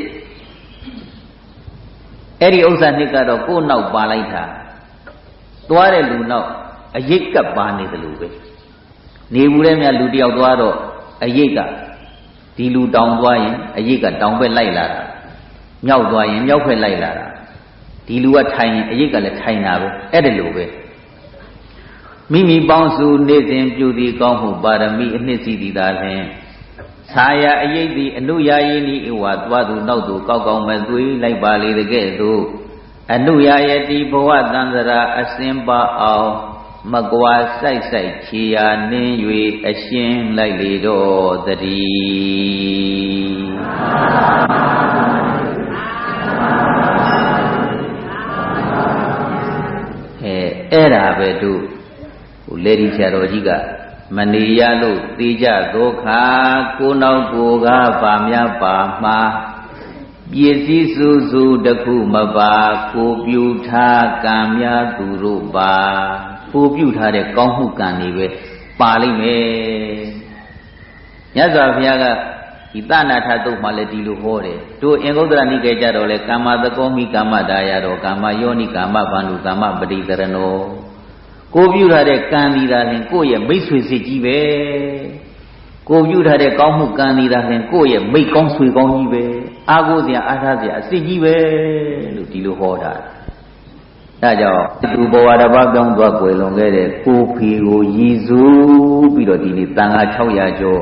အဲ့ဒီဥစ္စာနှစ်ကတော့ကိုယ်နောက်ပါလိုက်တာသွားတဲ့လူနောက်အရိတ်ကပ်ပါနေတယ်လို့ပဲနေဘူးတဲ့မြတ်လူတယောက်သွားတော့အရိတ်ကဒီလူတောင်သွားရင်အရိတ်ကတောင်ဘက်လိုက်လာတာမြောက်သွားရင်မြောက်ဘက်လိုက်လာတာဒီလူကထိုင်ရင်အရိတ်ကလည်းထိုင်တာပဲအဲ့ဒါလိုပဲမိမိပေါင်းစုနေ့စဉ်ပြုသည်ကောင်းမှုပါရမီအနှစ်စီသည်သာလျှင်ဆာယအယိတ်သည်အနုယာယိနိဧဝသွားသူနောက်သူကောက်ကောက်မဲ့သွေးလိုက်ပါလေတကဲ့သို့အနုယာယတိဘဝတန္တရာအစင်ပါအောင်မကွာဆိုင်ဆိုင်ခြေရာနင်း၍အရှင်းလိုက်လေတော့တည်းအဲ့ဒါပဲတို့လေဒီဆရာတော်ကြီးကမနေရလို့သိကြသောခါကိုနောက်ကိုကပါများပါမှာပစ္စည်းစုစုတခုမပါကိုပြုထားကံများသူတို့ပါကိုပြုထားတဲ့ကောင်းမှုကံတွေပဲပါလိမ့်မယ်မြတ်စွာဘုရားကဒီသနာထသုတ်မှလည်းဒီလိုဟောတယ်တို့အင်္ဂုတ္တရနိကေကြတော့လေကာမသကောမိကာမဒါယတော်ကာမယောနိကာမဗန္ဓုကာမပတိတရဏောကိုပြုထားတဲ့ကံဒီသာလျှင်ကိုယ့်ရဲ့မိတ်ဆွေစစ်ကြီးပဲကိုပြုထားတဲ့ကောင်းမှုကံဒီသာလျှင်ကိုယ့်ရဲ့မိတ်ကောင်းဆွေကောင်းကြီးပဲအာဟုဇရာအားထားစရာအစစ်ကြီးပဲလို့ဒီလိုဟောတာဒါကြောင့်သူဘဝတစ်ပါးပြောင်းသွားကွယ်လွန်ခဲ့တဲ့ကိုဖီကိုရည်စူးပြီးတော့ဒီနေ့တန်ခါ600ကျော်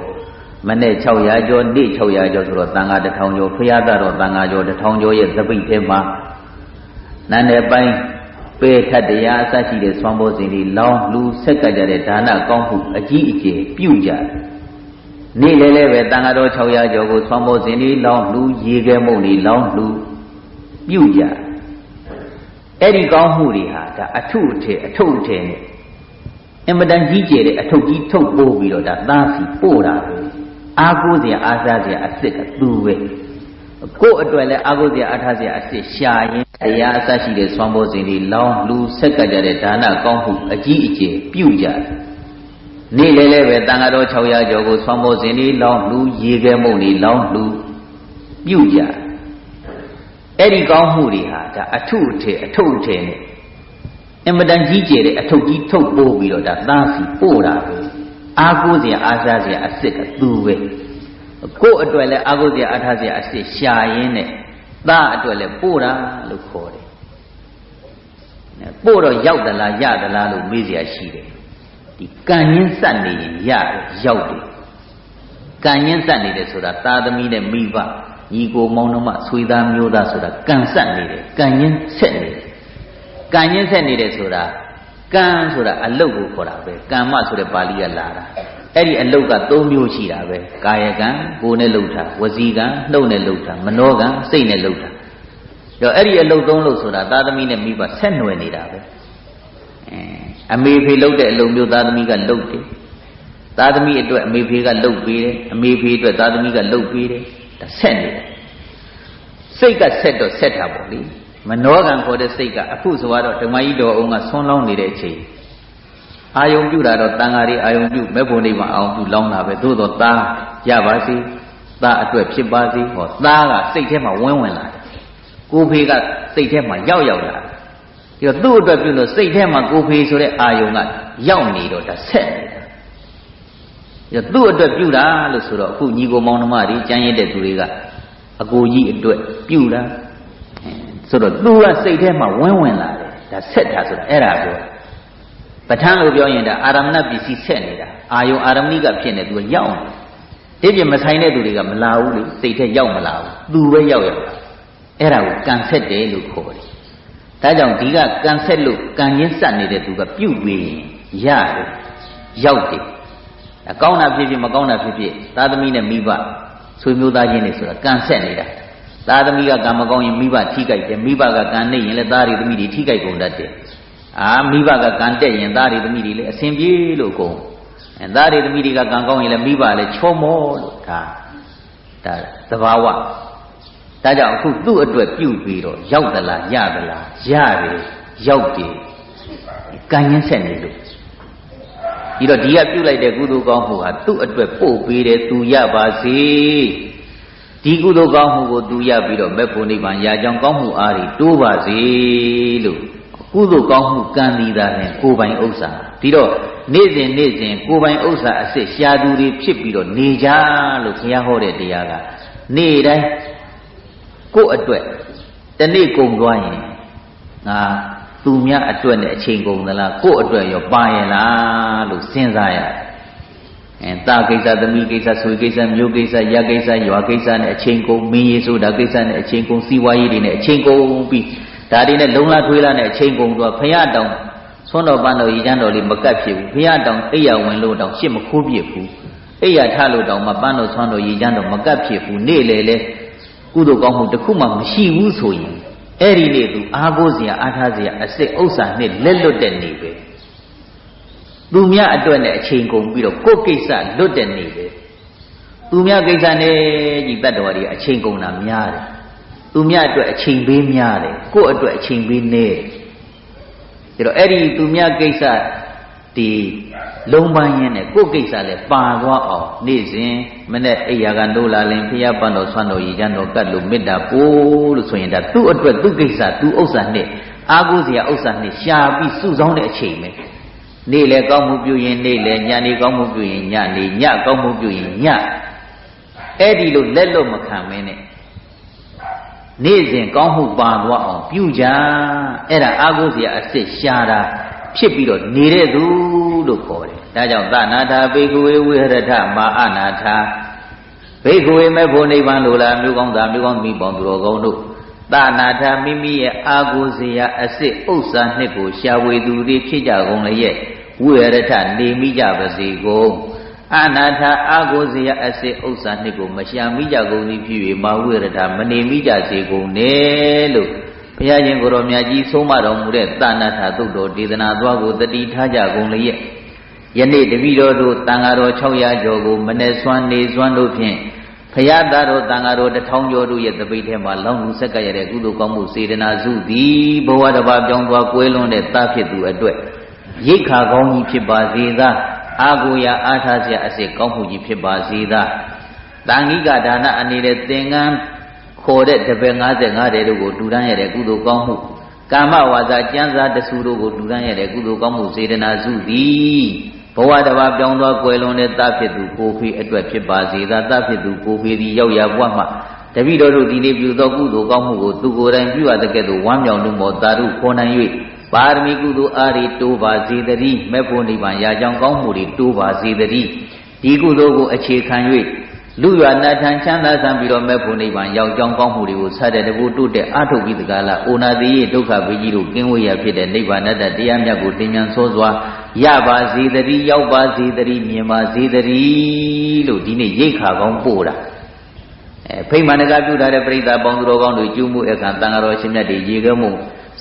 မနေ့600ကျော်နေ့600ကျော်ဆိုတော့တန်ခါ1000ကျော်ဖရာတော်တန်ခါကျော်1000ကျော်ရဲ့သပိတ်ထဲမှာနန်းနယ်ပိုင်းပေထတ်တရားအစရှိတဲ့ဆွမ်းဘောစဉ်တွေလောင်းလူဆက်ကကြတဲ့ဒါနကောင်းမှုအကြီးအကျယ်ပြုကြနေ့လဲလဲပဲတန်ခါတော်600ကျော်ကိုဆွမ်းဘောစဉ်တွေလောင်းလူရေခဲမုန့်တွေလောင်းလူပြုကြအဲ့ဒီကောင်းမှုတွေဟာဒါအထုအထည်အထုအထည်နဲ့အင်မတန်ကြီးကျယ်တဲ့အထုပ်ကြီးထုတ်ပိုးပြီးတော့ဒါသားစီပို့တာပဲအာကိုးစရာအားစားစရာအစ်စ်ကသူပဲကိုယ့်အတွက်လည်းအာကိုးစရာအားထားစရာအစ်စ်ရှာရင်တရားအစရှိတဲ့ဆွမ်းဘောစဉ်တွေလောင်းလူဆက်ကကြတဲ့ဒါနကောင်းမှုအကြီးအကျယ်ပြုကြနေ့လဲလဲပဲတန်ခါတော်600ကျော်ကိုဆွမ်းဘောစဉ်တွေလောင်းလူရေခဲမုန့်တွေလောင်းလူပြုကြအဲ့ဒီကောင်းမှုတွေဟာဒါအထုအထည်အထုပ်အထည်နဲ့အင်မတန်ကြီးကျယ်တဲ့အထုပ်ကြီးထုတ်ပိုးပြီးတော့ဒါသားစီပို့တာပဲ အာကိုးစရာအားစားစရာအစ်စ်ကသူပဲကိုယ့်အတွက်လည်းအာကိုးစရာအားထားစရာအစ်စ်ရှာရင်းနဲ့သားအတွက်လည်းပို့တာလို့ခေါ်တယ်ပို့တော့ရောက်သလားရသလားလို့မေးစရာရှိတယ်ဒီကံရင်းစက်နေရင်ရတယ်ရောက်တယ်ကံရင်းစက်နေတယ်ဆိုတာသားသမီးနဲ့မိဘညီကိုမောင်နှမဆွေသားမျိုးသားဆိုတာကံစက်နေတယ်ကံရင်းဆက်နေတယ်ကံရင်းဆက်နေတယ်ဆိုတာကံဆိုတာအလုတ်ကိုခေါ်တာပဲကမ္မဆိုတဲ့ပါဠိကလာတာအဲ့ဒီအလုတ်က၃မျိုးရှိတာပဲကာယကံကိုယ်နဲ့လှုပ်တာဝစီကံနှုတ်နဲ့လှုပ်တာမနောကံစိတ်နဲ့လှုပ်တာတော့အဲ့ဒီအလုတ်၃လုတ်ဆိုတာသားသမီးနဲ့မိဘဆက်နွယ်နေတာပဲအမေဖေလှုပ်တဲ့အလုတ်မျိုးသားသမီးကလှုပ်တယ်သားသမီးအတွက်အမေဖေကလှုပ်ပေးတယ်အမေဖေအတွက်သားသမီးကလှုပ်ပေးတယ်ဒါဆက်နေတယ်စိတ်ကဆက်တော့ဆက်တာပေါ့လေမနောကံခေါ်တဲ့စိတ်ကအခုဆိုတော့ဓမ္မကြီးတော်အောင်ကဆွန်းလောင်းနေတဲ့အချိန်အာယုံပြုတာတော့တန်ဃာတွေအာယုံပြုမဲ့ဖို့နေမှာအောင်ပြုလောင်းတာပဲသို့တော့သားရပါစေသားအတွက်ဖြစ်ပါစေဟောသားကစိတ်ထဲမှာဝင်လာတယ်ကိုဖေကစိတ်ထဲမှာရောက်လာတယ်ဒီတော့သူ့အတွက်ပြုလို့စိတ်ထဲမှာကိုဖေဆိုတဲ့အာယုံကရောက်နေတော့ဒါဆက်နေတာဒီတော့သူ့အတွက်ပြုတာလို့ဆိုတော့အခုညီကိုမောင်နှမတွေကြမ်းရတဲ့သူတွေကအကိုကြီးအတွက်ပြုတာဆိုတော့သူကစိတ်ထဲမှာဝင်လာတယ်ဒါဆက်တာဆိုတာအဲ့ဒါပြောပဋ္ဌာန်းလို့ပြောရင်ဒါအာရမဏပစ္စည်းဆက်နေတာအာယုံအာရမဏိကဖြစ်နေသူကရောက်နေဒီပြင်မဆိုင်တဲ့သူတွေကမလာဘူးလေစိတ်ထဲရောက်မလာဘူးသူပဲရောက်လာအဲ့ဒါကိုကံဆက်တယ်လို့ခေါ်တယ်ဒါကြောင့်ဒီကကံဆက်လို့ကံရင်းစက်နေတဲ့သူကပြုတ်ပြီးရတယ်ရောက်တယ်အကောင်းတာဖြစ်ဖြစ်မကောင်းတာဖြစ်ဖြစ်သားသမီးနဲ့မိဘဆွေမျိုးသားချင်းတွေဆိုတာကံဆက်နေတာသားသမီးကကံမကောင်းရင်မိဘထိကြိုက်တယ်မိဘကကံနေရင်လည်းသားတွေသမီးတွေထိကြိုက်ကုန်တတ်တယ်မိဘကကံတက်ရင်သားတွေသမီးတွေလည်းအစဉ်ပြေလို့ကုန်သားတွေသမီးတွေကကံကောင်းရင်လည်းမိဘလည်းချောမောလို့ဒါသဘာဝဒါကြောင့်အခုသူ့အတွက်ပြုတ်ပြီးတော့ရောက်သလားရသလားရတယ်ရောက်တယ်ကံရင်းဆက်နေလို့ဒီတော့ဒီကပြုတ်လိုက်တဲ့ကုသိုလ်ကောင်းမှုဟာသူ့အတွက်ပို့ပေးတယ်သူရပါစေဒီကုသိုလ်ကောင်းမှုကိုသူရပြီးတော့မဲ့ဖို့နိဗ္ဗာန်ရာကြောင်းကောင်းမှုအားတွေတိုးပါစေလို့ကုသိုလ်ကောင်းမှုကံသည်သာဖြင့်ကိုယ်ပိုင်ဥစ္စာဒီတော့နေ့စဉ်ကိုယ်ပိုင်ဥစ္စာအစစ်ရှာသူတွေဖြစ်ပြီးတော့နေကြလို့ဘုရားဟောတဲ့တရားကနေ့တိုင်းကိုယ့်အတွက်တနေ့ကုန်သွားရင်ငါသူများအတွက်နဲ့အချိန်ကုန်သလားကိုယ့်အတွက်ရောပါရဲ့လားလို့စဉ်းစားရတယ်တာကိစ္စသမီးကိစ္စဆွေကိစ္စမျိုးကိစ္စရကိစ္စရွာကိစ္စနဲ့အချိန်ကုန်မင်းရေးဆိုတာကိစ္စနဲ့အချိန်ကုန်စီးပွားရေးတွေနဲ့အချိန်ကုန်ပြီးဒါတွေနဲ့လုံလထွေးလာနဲ့အချိန်ကုန်တော့ဖရာတောင်ဆွမ်းတော်ပန်းတော်ရည်ချမ်းတော်လေးမကတ်ဖြစ်ဘူးဖရာတောင်အိယာဝင်လို့တောင်ရှစ်မခိုးပြစ်ဘူးအိယာထလို့တောင်မပန်းတော်ဆွမ်းတော်ရည်ချမ်းတော်မကတ်ဖြစ်ဘူးနေ့လေလေကုသိုလ်ကောင်းမှုတစ်ခုမှမရှိဘူးဆိုရင်အဲ့ဒီနေ့သူအားကိုးစရာအားထားစရာအစစ်ဥစ္စာနဲ့လက်လွတ်တဲ့နေ့ပဲသူများအတွက်နဲ့အချိန်ကုန်ပြီးတော့ကိုယ့်ကိစ္စလွတ်တဲ့နေ့ပဲသူများကိစ္စနဲ့ဒီတတ္တဝါတွေအချိန်ကုန်တာများတယ်သူများအတွက်အချိန်ပေးများတယ်ကိုယ့်အတွက်အချိန်ပေးနည်းတယ်ဒါတော့အဲ့ဒီသူများကိစ္စဒီလုံးပန်းရင်းနဲ့ကိုယ့်ကိစ္စလည်းပါသွားအောင်နေ့စဉ်မနေ့အိယာကနိုးလာရင်ဖျားပန်းတော်ဆွမ်းတော်ရည်ချမ်းတော်ကတ်လို့မေတ္တာပို့လို့ဆိုရင်ဒါသူ့အတွက်သူ့ကိစ္စသူ့ဥစ္စာနဲ့အာကိုးစရာဥစ္စာနဲ့ရှာပြီးစုဆောင်းတဲ့အချိန်ပဲနေ့လေကောင်းမှုပြုရင်နေ့လေညနေကောင်းမှုပြုရင်ညနေညကောင်းမှုပြုရင်ညအဲ့ဒီလိုလက်လွတ်မခံမင်းနဲ့နေ့စဉ်ကောင်းမှုပါသွားအောင်ပြုကြအဲ့ဒါအာကိုးစရာအစစ်ရှာတာဖြစ်ပြီးတော့နေတဲ့သူလို့ခေါ်တယ်ဒါကြောင့်သနာထာဘေကဝေဝိဟရထမာအနာထာဘေကဝေမဲ့ဖို့နိဗ္ဗာန်လိုလားမြို့ကောင်းသားမြို့ကောင်းမိပေါင်းသူတော်ကောင်းတို့သနာထာမိမိရဲ့အာကိုးစရာအစစ်ဥစ္စာနှစ်ကိုရှာဝေသူတွေဖြစ်ကြကုန်လေရဲ့ဝိဟရထနေမိကြပါစေကုန်အနာထာအာကိုးစရာအစစ်ဥစ္စာနှစ်ကိုမရှာမိကြကုန်သည်ဖြစ်၍မာဝိဟရထမနေမိကြစေကုန်နဲ့လို့ဘုရားရှင်ကိုယ်တော်မြတ်ကြီးဆုံးမတော်မူတဲ့သနာထာသုတ်တော်ဒေသနာသွားကိုတတိထားကြကုန်လေရဲ့ယနေ့တပည့်တော်တို့တန်ဃာတော်600ကျော်ကိုမနေ့စွမ်းနေစွမ်းတို့ဖြင့်ဘုရားသားတော်တန်ဃာတော်1000ကျော်တို့ရဲ့တပိတ်ထဲမှာလောင်းလူဆက်ကရတဲ့ကုသိုလ်ကောင်းမှုစေတနာစုသည်ဘဝတစ်ပါးပြောင်းသွားကွယ်လွန်တဲ့သားဖြစ်သူအတွက်ရိတ်ခါကောင်းကြီးဖြစ်ပါစေသာအာကိုရာအားထားစရာအစစ်ကောင်းမှုကြီးဖြစ်ပါစေသာတန်ဃိကဒါနအနေနဲ့သင်္ကန်းခေါ်တဲ့တပည့်55တဲ့တို့ကိုတူတန်းရတဲ့ကုသိုလ်ကောင်းမှုကာမဝါစာကျမ်းစာတဆူတို့ကိုတူတန်းရတဲ့ကုသိုလ်ကောင်းမှုစေတနာစုသည်ဘ ဝတဘာပြောင်းသွားကွယ်လွန်တဲ့သဖြစ်သူကိုဖေးအတွက်ဖြစ်ပါစေသာသဖြစ်သူကိုဖေးသည်ရောက်ရဘဝမှာတပည့်တော်တို့ဒီနေ့ပြုသောကုသိုလ်ကောင်းမှုကိုသူကိုယ်တိုင်ပြုရတဲ့ကဲ့သို့ဝမ်းမြောက်မှုမောသာဓုခေါ်နိုင်၍ပါရမီကုသိုလ်အားတွေတိုးပါစေတည်းမဲ့ဖို့နိဗ္ဗာန်ရာကြောင်းကောင်းမှုတွေတိုးပါစေတည်းဒီကုသိုလ်ကိုအခြေခံ၍လူရွာနာထံချမ်းသာဆံပြီးတော့မဲ့ဖို့နိဗ္ဗာန်ရောက်ကြောင်းကောင်းမှုတွေကိုစတဲ့တကူတိုးတက်အထုတ်ပြီးတကားလားအိုနာတိဒုက္ခဘေးကြီးတို့ကင်းဝေးရဖြစ်တဲ့နိဗ္ဗာန်တတ်တရားမြတ်ကိုတင်မြန်ဆိုးစွာရပါစေတည်းရောက်ပါစေတည်းမြင်ပါစေတည်းလို့ဒီနေ့ရိတ်ခါကောင်းပို့တာဖိမှန်တကားပြုထားတဲ့ပရိသတ်ပေါင်းသူတော်ကောင်းတွေကျူးမှုအခါတန်ဃာတော်ရှင်မြတ်တွေရေခဲမှု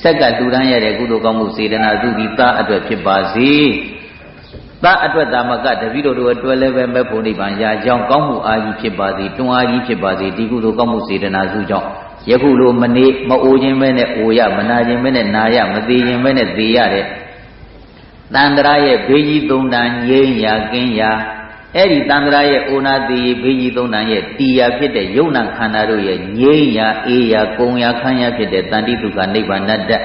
ဆက်ကတူတန်းရတဲ့ကုသိုလ်ကောင်းမှုစေတနာသူဒီသားအတွက်ဖြစ်ပါစေသားအတွက်သာမကတပည့်တော်တို့အတွက်လည်းပဲမဲ့ဖို့နိဗ္ဗာန်ရာကြောင်းကောင်းမှုအားကြီးဖြစ်ပါစေတွန်းအားကြီးဖြစ်ပါစေဒီကုသိုလ်ကောင်းမှုစေတနာစုကြောင့်ယခုလိုမနေမအိုခြင်းပဲနဲ့အိုရမနာခြင်းပဲနဲ့နာရမသေးခြင်းပဲနဲ့သေရတဲ့တန်ត្រာရဲ့ဘေးကြီးသုံးတန်ငြိမ်းရာကင်းရာအဲ့ဒီတန်ត្រာရဲ့အိုနာတိဘေးကြီးသုံးတန်ရဲ့တီရာဖြစ်တဲ့ယုံနာခန္ဓာတို့ရဲ့ငြိမ်းရာအေးရာကုံရာခမ်းရာဖြစ်တဲ့တန်တိဒုက္ခနိဗ္ဗာန်တတ်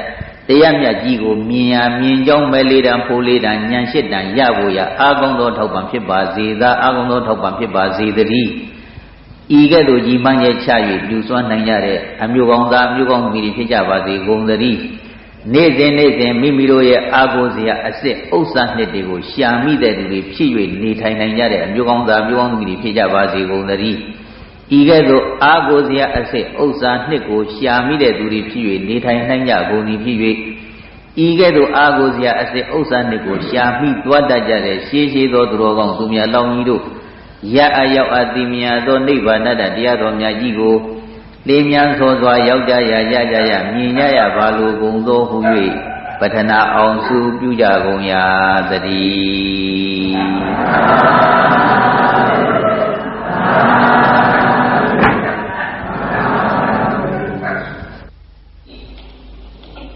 တရားမြတ်ကြီးကိုမြင်ရမြင်ကြောင်းမဲ့လေးတံဖိုးလေးတံဉာဏ်ရှိတံရဖို့ရအာကုံသောထောက်ပံ့ဖြစ်ပါစေသာအာကုံသောထောက်ပံ့ဖြစ်ပါစေတည်းဤကဲ့သို့ကြီးမှန်းရဲ့ချ၍ပြုစွမ်းနိုင်ကြတဲ့အမျိုးကောင်းသားအမျိုးကောင်းသမီးတွေဖြစ်ကြပါစေကုန်သတည်းနေ့စဉ်မိမိတို့ရဲ့အာကိုစရာအစစ်ဥစ္စာနှစ်တွေကိုရှာမိတဲ့သူတွေဖြစ်၍နေထိုင်နိုင်ကြတဲ့အမျိုးကောင်းသားအမျိုးကောင်းသမီးတွေဖြစ်ကြပါစေကုန်သတည်းဤကဲ့သို့အာကိုစရာအစစ်ဥစ္စာနှစ်ကိုရှာမိတဲ့သူတွေဖြစ်၍နေထိုင်နိုင်ကြကုန်သည်ဖြစ်၍ဤကဲ့သို့အာကိုစရာအစစ်ဥစ္စာနှစ်ကိုရှာမိသွားတတ်ကြတဲ့ရှေးရှေးသောသူတော်ကောင်းသူများလောင်းကြီးတို့ရအရောက်အတိမြတ်သောနိဗ္ဗာန်တတ်တရားတော်များကြီးကိုလေးမြန်စွာစွာရောက်ကြရကြကြရမြင်ကြရပါလိုကုန်သောဟု၍ပထနာအောင်စုပြုကြကုန်ရာသတည်း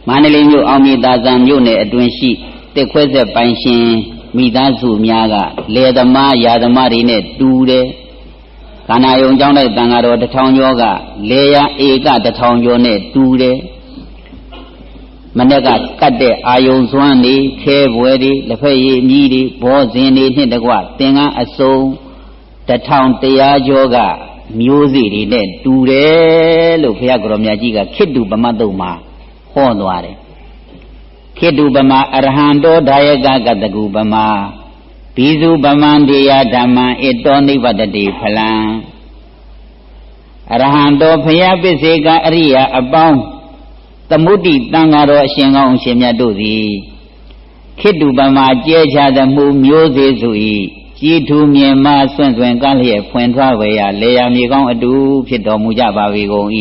မန္တလေးမြို့အောင်မြေသာဇံမြို့နယ်အတွင်းရှိတစ်ခွဲဆက်ပိုင်ရှင်မိသားစုများကလယ်သမားယာသမားတွေနဲ့တူတယ်ခန္ဓာယုံကျောင်းတဲ့တန်ဃာတော်1000ကျော်ကလေယာဧက1000ကျော်နဲ့တူတယ်မနေ့ကကတ်တဲ့အာယုံစွမ်းနေခဲပွဲတွေလက်ဖက်ရည်မြည်တွေဘောဇင်တွေနဲ့တကွသင်္ကန်းအစုံ1100ကျော်ကမျိုးစီတွေနဲ့တူတယ်လို့ဘုရားကိုယ်တော်မြတ်ကြီးကခေတ္တုပမတ်တုံမှာဟောသွားတယ်ခေတ္တုပမအရဟံတောဒါယကကတကူပမဘိစုပမံတေယဓမ္မံဧတောနိဗ္ဗတတိဖလံအရဟံတောဖယပစ္စေကအရိယာအပေါင်းသမုဒ္ဒိတန်ဃာတော်အရှင်ကောင်းအရှင်မြတ်တို့သည်ခေတ္တုပမကျဲချသမှုမျိုးစေစု၏ကြည်ထူမြင်မှဆွန့်ဆွင်ကလျက်ဖွင့်ထွားဝေရလေယာမြေကောင်းအတူဖြစ်တော်မူကြပါ၏ကုန်၏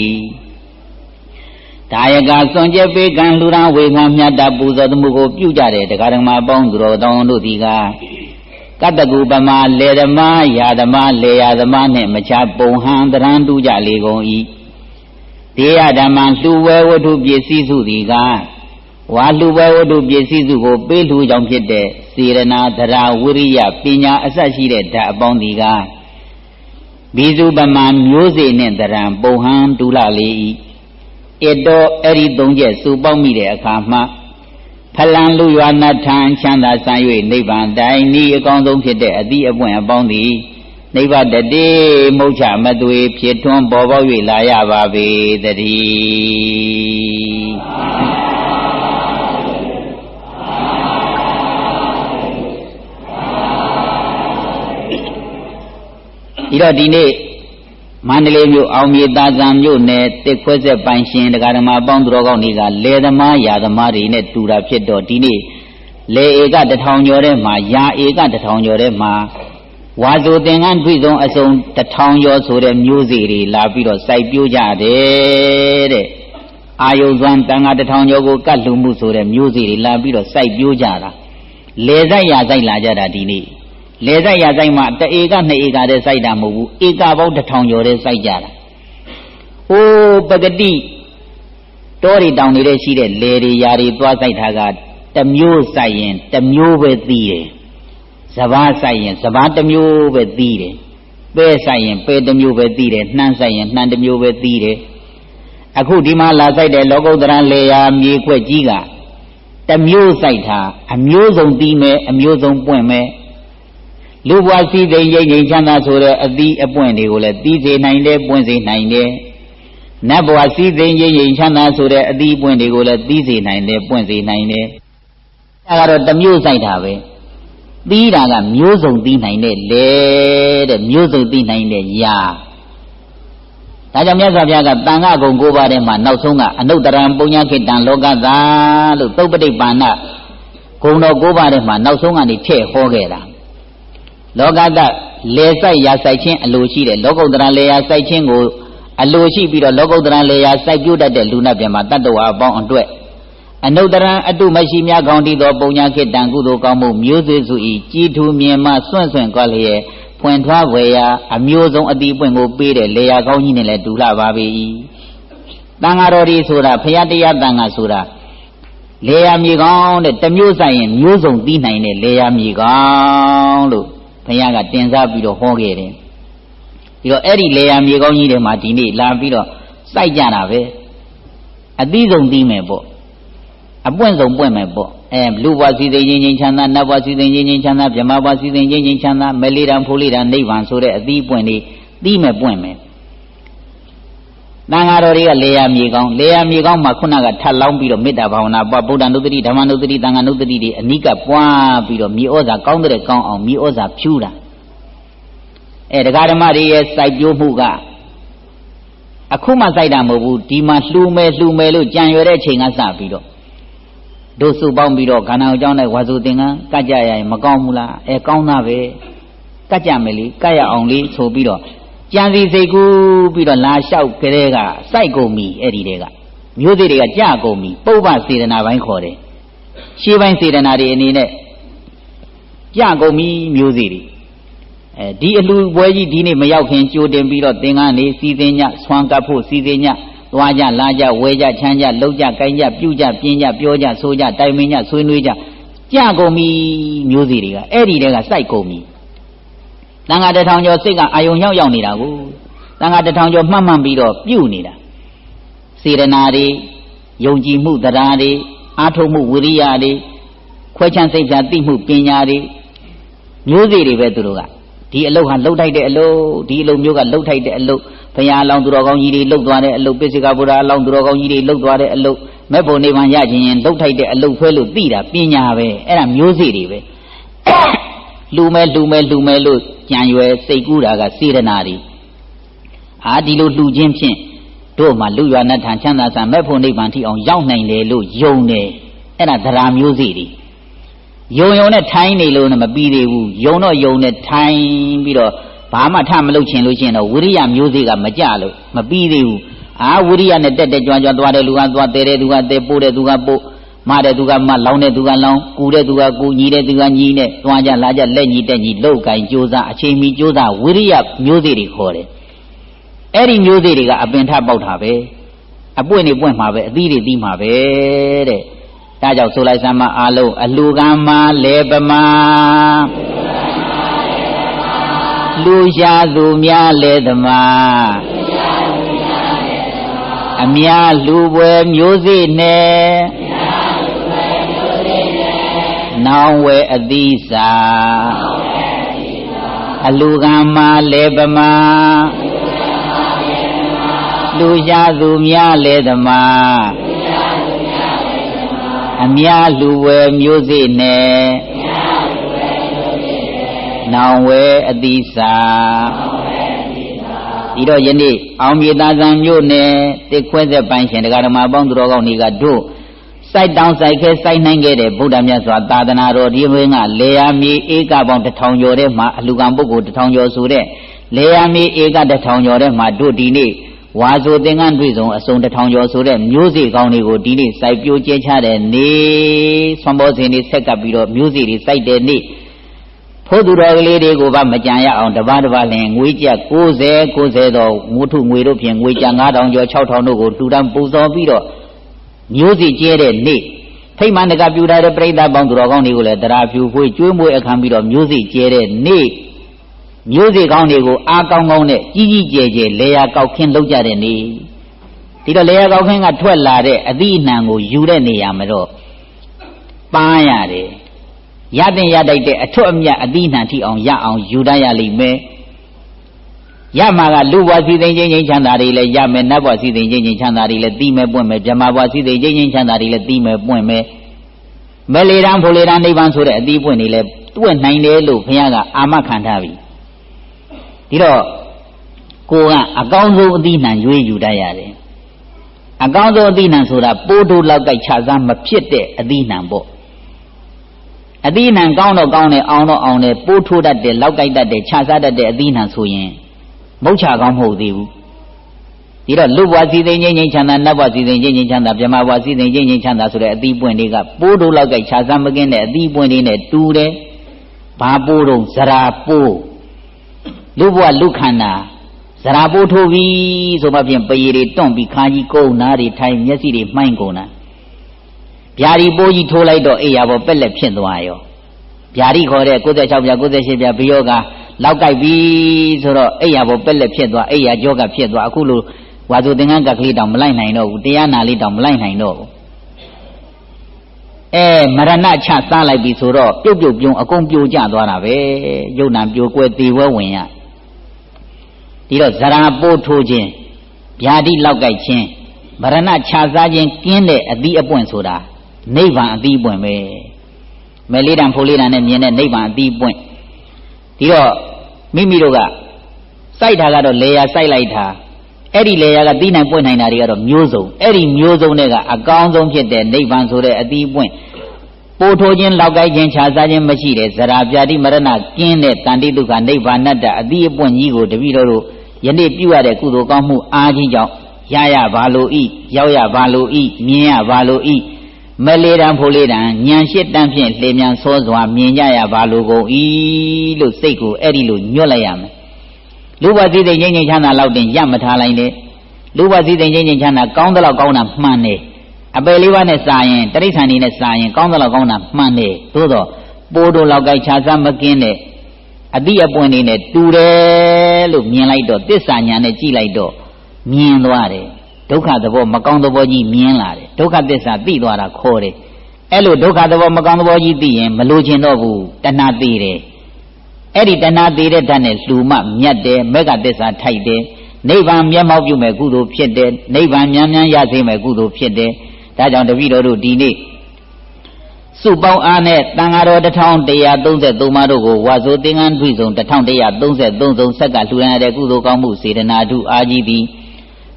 ဒါယကစွန့်ကြဲပေးကံလူရန်ဝေခံမြတ်တပူဇော်မှုကိုပြုကြတဲ့တရားဓမ္မပေါင်းသူတော်တောင်းတို့သည်ကကတ္တကူပမာလေဓမ္မယာဓမ္မလေယာဓမ္မနှင့်မချပုံဟံတရံတူကြလေကုန်၏တေယဓမ္မလှူဝဲဝတ္ထုပစ္စည်းစုသည်ကဝါလှူဝဲဝတ္ထုပစ္စည်းစုကိုပေးလှူကြောင့်ဖြစ်တဲ့စေရနာသရဝိရိယပညာအစရှိတဲ့ဓာတ်အပေါင်းသည်ကဘိစုပမာမျိုးစေနှင့်တရံပုံဟံတူလာလေ၏ဧတောအဲ့ဒီသုံးချက်စုပေါင်းမိတဲ့အခါမှာဖလံလူရွာနထံချမ်းသာဆန်း၍နိဗ္ဗာန်တိုင်ဤအကောင်းဆုံးဖြစ်တဲ့အသည့်အပွင့်အပေါင်းသည်နိဗ္ဗာန်တတိမုတ်ချမသွေဖြစ်ထွန်းပေါ်ပေါက်၍လာရပါပေတည်းဒီတော့ဒီနေ့မန္တလေးမြို့အောင်မြေသာဇံမြို့နယ်တစ်ခွဲဆက်ပိုင်ရှင်တရားဓမ္မပေါင်းသူတော်ကောင်းတွေကလယ်သမားယာသမားတွေနဲ့တူတာဖြစ်တော့ဒီနေ့လယ်ဧက1000ကျော်ထဲမှာယာဧက1000ကျော်ထဲမှာဝါဆိုသင်္ကန်းတွေ့ဆုံးအစုံ1000ကျော်ဆိုတဲ့မျိုးစေ့တွေလာပြီးတော့စိုက်ပျိုးကြတယ်တဲ့အာယုဇံတန်ဃာ1000ကျော်ကိုကတ်လှူမှုဆိုတဲ့မျိုးစေ့တွေလာပြီးတော့စိုက်ပျိုးကြတာလယ်စိုက်ယာစိုက်လာကြတာဒီနေ့လေစိုက်ရစိုက်မှာ1ဧက2ဧကတည်းစိုက်တာမဟုတ်ဘူးဧကပေါင်း1000ကျော်တည်းစိုက်ကြတာ။အိုးပဂတိတောတွေတောင်တွေရှိတဲ့လေတွေယာတွေသွားစိုက်တာကတစ်မျိုးစိုက်ရင်တစ်မျိုးပဲသီးတယ်။စဘာစိုက်ရင်စဘာတစ်မျိုးပဲသီးတယ်။ပဲစိုက်ရင်ပဲတစ်မျိုးပဲသီးတယ်။နှမ်းစိုက်ရင်နှမ်းတစ်မျိုးပဲသီးတယ်။အခုဒီမှာလာစိုက်တဲ့လောကုတ္တရလေယာမြေခွက်ကြီးကတစ်မျိုးစိုက်တာအမျိုးစုံသီးမယ်အမျိုးစုံပွင့်မယ် လူဘဝစည်းစိမ်ရိပ်ချမ်းသာဆိုတဲ့အသီးအပွင့်တွေကိုလည်းသီးစေနိုင်တယ်ပွင့်စေနိုင်တယ်နတ်ဘဝစည်းစိမ်ရိပ်ချမ်းသာဆိုတဲ့အသီးအပွင့်တွေကိုလည်းသီးစေနိုင်တယ်ပွင့်စေနိုင်တယ်အဲဒါကတော့တစ်မျိုးစိုက်တာပဲသီးတာကမျိုးစုံသီးနိုင်တယ်လေတဲ့မျိုးစုံသီးနိုင်တယ်ယာဒါကြောင့်မြတ်စွာဘုရားကတန်ခါကုံ9ပါးထဲမှာနောက်ဆုံးကအနုတ္တရံပုညခိတံလောကသာလို့သုပ္ပတိပါဏဂုံတော်9ပါးထဲမှာနောက်ဆုံးကနေထည့်ဟောခဲ့တာလောကတလေဆိုင်ရာစိုက်ခြင်းအလိုရှိတယ်လောကုတ္တရလေယာစိုက်ခြင်းကိုအလိုရှိပြီးတော့လောကုတ္တရလေယာစိုက်ပြုတ်တတ်တဲ့လူနာပြန်မှာတတ္တဝါအပေါင်းအတွက်အနုတ္တရံအတုမရှိများကောင်းတည်သောပုညခိတံကုသိုလ်ကောင်းမှုမျိုးစေ့စု၏ကြည်ထူမြင်မှစွန့်စွန့်ကောလျက်ဖွင့်ထွားဝေရာအမျိုးဆုံးအတိပွင့်ကိုပေးတဲ့လေယာကောင်းကြီးနဲ့လည်းတူလှပါပေ၏တန်ဃာတော်ဒီဆိုတာဘုရားတရားတန်ဃာဆိုတာလေယာမြေကောင်းတဲ့တစ်မျိုးဆိုင်ရင်မျိုးစုံသိနိုင်တဲ့လေယာမြေကောင်းလို့ဘုရားကတင်စားပြီးတော့ဟောခဲ့တယ်ပြီးတော့အဲ့ဒီလေယာမြေကောင်းကြီးတွေမှာဒီနေ့လာပြီးတော့စိုက်ကြတာပဲအသီးဆုံးသိမယ်ပေါ့အပွင့်ဆုံးပွင့်မယ်ပေါ့လူဘဝစည်းစိမ်ချင်းချမ်းသာနတ်ဘဝစည်းစိမ်ချင်းချမ်းသာဗြဟ္မဘဝစည်းစိမ်ချင်းချမ်းသာမလေးတံဖိုးလေးတံနိဗ္ဗာန်ဆိုတဲ့အသီးပွင့်လေးသိမယ်ပွင့်မယ်တန်ဃာတော်တွေကလေယာမြေကောင်းမှာခုနကထပ်လောင်းပြီးတော့မေတ္တာဘာဝနာပွားဗုဒ္ဓနုတ္တိဓမ္မနုတ္တိသံဃာနုတ္တိတွေအနိကပွားပြီးတော့မြေဩဇာကောင်းတဲ့ကောင်းအောင်မြေဩဇာဖြူးတာတရားဓမ္မတွေရဲ့စိုက်ပျိုးမှုကအခုမှစိုက်တာမဟုတ်ဘူးဒီမှာလှူမယ်လို့ကြံရွယ်တဲ့ချိန်ကစပြီးတော့တို့စုပေါင်းပြီးတော့ခန္ဓာကိုယ်ကြောင်းနဲ့ဝါစုသင်္ကန်းကတ်ကြရရင်မကောင်းဘူးလားကောင်းတာပဲကတ်ကြမယ်လေကတ်ရအောင်လေးဆိုပြီးတော့ကြံစီစိတ်ကူးပြီးတော့လာလျှောက်ကလေးကစိုက်ကုန်ပြီအဲ့ဒီတဲကမျိုးစေ့တွေကကြကုန်ပြီပုပ္ပစေတနာပိုင်းခေါ်တယ်ရှေးပိုင်းစေတနာတွေအနေနဲ့ကြကုန်ပြီမျိုးစေ့တွေဒီအလှပွဲကြီးဒီနေ့မရောက်ခင်ကြိုတင်ပြီးတော့သင်္ကန်းနေစီစဉ်ညဆွမ်းကပ်ဖို့စီစဉ်ညသွားကြလာကြဝဲကြချမ်းကြလှုပ်ကြကိုင်းကြပြုကြပြင်းကြပြောကြဆိုကြတိုင်ပင်ကြဆွေးနွေးကြကြကုန်ပြီမျိုးစေ့တွေကအဲ့ဒီတဲကစိုက်ကုန်ပြီတန်ခါတစ်ထောင်ကျော်စိတ်ကအာယုံရောက်နေတာကိုတန်ခါတစ်ထောင်ကျော်မှတ်ပြီးတော့ပြုတ်နေတာစေရနာတွေယုံကြည်မှုတရားတွေအာထုံမှုဝိရိယတွေခွဲခြမ်းစိတ်ဖြာသိမှုပညာတွေမျိုးစေ့တွေပဲသူတို့ကဒီအလုပ်ဟာလှုပ်ထိုက်တဲ့အလုပ်ဒီအလုပ်မျိုးကလှုပ်ထိုက်တဲ့အလုပ်ဘုရားအလောင်းသူတော်ကောင်းကြီးတွေလှုပ်သွားတဲ့အလုပ်ပိစိကဗုဒ္ဓအလောင်းသူတော်ကောင်းကြီးတွေလှုပ်သွားတဲ့အလုပ်မဲ့ဖို့နေဗံရခြင်းရင်လှုပ်ထိုက်တဲ့အလုပ်ဆွဲလို့သိတာပညာပဲအဲ့ဒါမျိုးစေ့တွေပဲလူမဲ့လို့ကြံရွယ်စိတ်ကူးတာကစေရနာတွေဒီလိုလှူခြင်းဖြင့်တို့မှလူရွာနဲ့ထံချမ်းသာစံမဲ့ဖို့နိဗ္ဗာန်ထိအောင်ရောက်နိုင်တယ်လို့ယုံတယ်အဲ့ဒါတရားမျိုးစေ့တွေယုံနဲ့ထိုင်းနေလို့မပြီးသေးဘူးယုံနဲ့ထိုင်းပြီးတော့ဘာမှထမလုပ်ချင်လို့ရှိရင်တော့ဝိရိယမျိုးစေ့ကမကြလို့မပြီးသေးဘူးဝိရိယနဲ့တက်ကြွသွားတဲ့လူကသွားတဲတဲ့သူကတဲပို့တဲ့သူကပို့မတဲ့သူကမလောင်းတဲ့သူကလောင်းကူတဲ့သူကကူညီတဲ့သူကညီနဲ့သွားကြလာကြလက်ညီတက်ညီလှုပ်ကိုင်ကြိုးစားအချိန်မီကြိုးစားဝိရိယမျိုးစေ့တွေခေါ်တယ်အဲ့ဒီမျိုးစေ့တွေကအပင်ထပေါက်တာပဲအပွင့်နေပွင့်မှာပဲအသီးတွေသီးမှာပဲတဲ့ဒါကြောင့်ဆိုလိုက်စမ်းမအားလုံးအလှကံမှာလေပမာလူရှာသူများလေသမာအများလူပွဲမျိုးစေ့နဲ့နောင်ဝဲအသီးစာအလူကံမှာလေပမာလူရှာသူများလေသမာအများလူဝဲမျိုးစေ့နဲ့နောင်ဝဲအသီးစာဒီတော့ယနေ့အောင်မြေသာဇံမြို့နယ်တစ်ခွဲဆက်ပိုင်းရှင်တရားဓမ္မပေါင်းသူတော်ကောင်းတွေကတို့စိုက်တောင်းစိုက်ခဲစိုက်နိုင်ခဲ့တဲ့ဗုဒ္ဓမြတ်စွာသာသနာတော်ဒီဘင်းကလေယာမြေဧကပေါင်း1000ကျော်တဲ့မှာအလူကံပုဂ္ဂိုလ်1000ကျော်ဆိုတဲ့လေယာမြေဧက1000ကျော်တဲ့မှာတို့ဒီနေ့ဝါဆိုသင်္ကန်းတွေ့ဆုံးအစုံ1000ကျော်ဆိုတဲ့မျိုးစေ့ကောင်းတွေကိုဒီနေ့စိုက်ပျိုးကျဲချတဲ့နေ့ဆွမ်းဘောဇင်တွေဆက်ကပ်ပြီးတော့မျိုးစေ့တွေစိုက်တဲ့နေ့ဖို့သူတော်ကလေးတွေကိုပါမကြံရအောင်တပါးလင်ငွေကျပ်90တော့ငုထုငွေတို့ဖြင့်ငွေကျပ်9000ကျော်6000တို့ကိုတူတန်းပူဇော်ပြီးတော့မျိုးစေ့ကျဲတဲ့နေ့ထိတ်မှန်တကပြူထားတဲ့ပြိဿပေါင်းသူတော်ကောင်းတွေကိုလည်းတရားဖြူဖွေးကျွေးမွေးအခမ်းပြီးတော့မျိုးစေ့ကျဲတဲ့နေ့မျိုးစေ့ကောင်းတွေကိုအားကောင်းနဲ့ကြီးကျယ်လေယာကောက်ခင်းလုပ်ကြတဲ့နေ့ဒီတော့လေယာကောက်ခင်းကထွက်လာတဲ့အသီးအနှံကိုယူတဲ့နေရာမှာတော့ပန်းရတယ် ရတဲ့ရတိုက်တဲ့အထွတ်အမြတ်အသီးနှံထိအောင်ရအောင်ယူတတ်ရလိမ့်မယ်ရမှာကလူဘဝစည်းစိမ်ချင်းချင်းချမ်းသာတွေလည်းရမယ်နတ်ဘဝစည်းစိမ်ချင်းချင်းချမ်းသာတွေလည်းသိမယ်ပွင့်မယ်ဗြဟ္မာဘဝစည်းစိမ်ချင်းချင်းချမ်းသာတွေလည်းသိမယ်ပွင့်မယ်မလေတံဖိုလေတံနိဗ္ဗာန်ဆိုတဲ့အသီးပွင့်တွေလည်းတွက်နိုင်တယ်လို့ဘုရားကအာမခံထားပြီဒီတော့ကိုကအကောင်းဆုံးအသီးနှံရွေးယူတတ်ရတယ်အကောင်းဆုံးအသီးနှံဆိုတာပိုးတိုးလောက်ကိုက်ခြားစားမဖြစ်တဲ့အသီးနှံပေါ့အသီးနှံကောင်းတော့ကောင်းတယ်အောင်တော့အောင်တယ်ပိုးထိုးတတ်တယ်လောက်ကိုက်တတ်တယ်ခြားစားတတ်တဲ့အသီးနှံဆိုရင်မုတ်ချကောင်းမဟုတ်သေးဘူးဒီတော့လူဘဝစည်းစိမ်ချင်းချင်းချမ်းသာနတ်ဘဝစည်းစိမ်ချင်းချင်းချမ်းသာဗြဟ္မာဘဝစည်းစိမ်ချင်းချင်းချမ်းသာဆိုတဲ့အသီးပွင့်တွေကပိုးတိုးလောက်ကိုက်ခြားစားမကင်းတဲ့အသီးပွင့်တွေနဲ့တူတယ်ဘာပိုးတော့ဇရာပိုးလူဘဝလူခန္ဓာဇရာပိုးထိုးပြီဆိုမှဖြင့်ပရေတွေတွန့်ပြီးခါကြီးကုန်းနားတွေထိုင်မျက်စိတွေမှိုင်းကုန်တာဗျာဒီပိုးကြီးထိုးလိုက်တော့အိယာပေါ်ပက်လက်ဖြစ်သွားရောဗျာဒီခေါ်တဲ့96ပြ98ပြဘီယောကလောက်ကြိုက်ပြီဆိုတော့အိယာပေါ်ပက်လက်ဖြစ်သွားအိယာကြောကဖြစ်သွားအခုလိုဝါဆိုသင်္ကန်းကကလေးတောင်မလိုက်နိုင်တော့ဘူးတရားနာလေးတောင်မလိုက်နိုင်တော့ဘူးမရဏချစားလိုက်ပြီဆိုတော့ပြုတ်ပြုတ်ပြုံးအကုန်ပြိုကျသွားတာပဲယုတ်နံပြိုကွဲသေဝဲဝင်ရဒီတော့ဇရာပိုးထိုးခြင်းဗျာဒီလောက်ကြိုက်ခြင်းမရဏချစားခြင်းကင်းတဲ့အသီးအပွင့်ဆိုတာနိဗ္ဗာန်အသီးပွင့်ပဲမဲလေးတံဖိုလေးတံနဲ့မြင်တဲ့နိဗ္ဗာန်အသီးပွင့်ဒီတော့မိမိတို့ကစိုက်တာကတော့လေယာစိုက်လိုက်တာအဲ့ဒီလေယာကသီးနိုင်ပွင့်နိုင်တာတွေကတော့မျိုးစုံအဲ့ဒီမျိုးစုံတွေကအကောင်းဆုံးဖြစ်တဲ့နိဗ္ဗာန်ဆိုတဲ့အသီးပွင့်ပို့ထိုးခြင်းလောက်ကိုက်ခြင်းခြားစားခြင်းမရှိတဲ့ဇရာပြာတိမရဏကင်းတဲ့တန်တိဒုက္ခနိဗ္ဗာန်တ္တအသီးအပွင့်ကြီးကိုတပည့်တော်တို့ယနေ့ပြုရတဲ့ကုသိုလ်ကောင်းမှုအားကြီးကြောင့်ရရပါလို့ဤရောက်ရပါလို့ဤမြင်ရပါလို့ဤမလေးတံဖိုလေးတံဉာဏ်ရှိတန်းဖြင့်လေမြန်စောစွာမြင်ကြရပါလို့ကုန်ဤလို့စိတ်ကိုအဲ့ဒီလိုညွတ်လိုက်ရမယ်လူဘဝစည်းစိမ်ချင်းချင်းချမ်းသာလောက်တင်ရမထားလိုက်နဲ့လူဘဝစည်းစိမ်ချင်းချင်းချမ်းသာကောင်းသလောက်ကောင်းတာမှန်တယ်အပယ်လေးပါးနဲ့စာရင်တရိစ္ဆာန်တွေနဲ့စာရင်ကောင်းသလောက်ကောင်းတာမှန်တယ်သို့တော့ပိုးတို့လောက်ကိုက်ခြားစားမကင်းတဲ့အတိအပွင့်တွေနဲ့တူတယ်လို့မြင်လိုက်တော့သစ္စာညာနဲ့ကြည့်လိုက်တော့မြင်သွားတယ်ဒုက္ခသဘောမကောင်းသဘောကြီးမြင်လာတယ်ဒုက္ခသစ္စာသိသွားတာခေါ်တယ်အဲ့လိုဒုက္ခသဘောမကောင်းသဘောကြီးသိရင်မလိုချင်တော့ဘူးတဏှာသိတယ်အဲ့ဒီတဏှာသိတဲ့ဓာတ်နဲ့လှူမှမြတ်တယ်မေဃသစ္စာထိုက်တယ်နိဗ္ဗာန်မျက်မှောက်ပြုမဲ့ကုသိုလ်ဖြစ်တယ်နိဗ္ဗာန်မြန်မြန်ရစေမဲ့ကုသိုလ်ဖြစ်တယ်ဒါကြောင့်တပည့်တော်တို့ဒီနေ့စုပေါင်းအားနဲ့တန်ဃာတော်1133ပါးတို့ကိုဝါဆိုသင်္ကန်းတွေ့ဆုံး1133ဆုံးဆက်ကလှူရတဲ့ကုသိုလ်ကောင်းမှုစေတနာထုအားကြီးသည်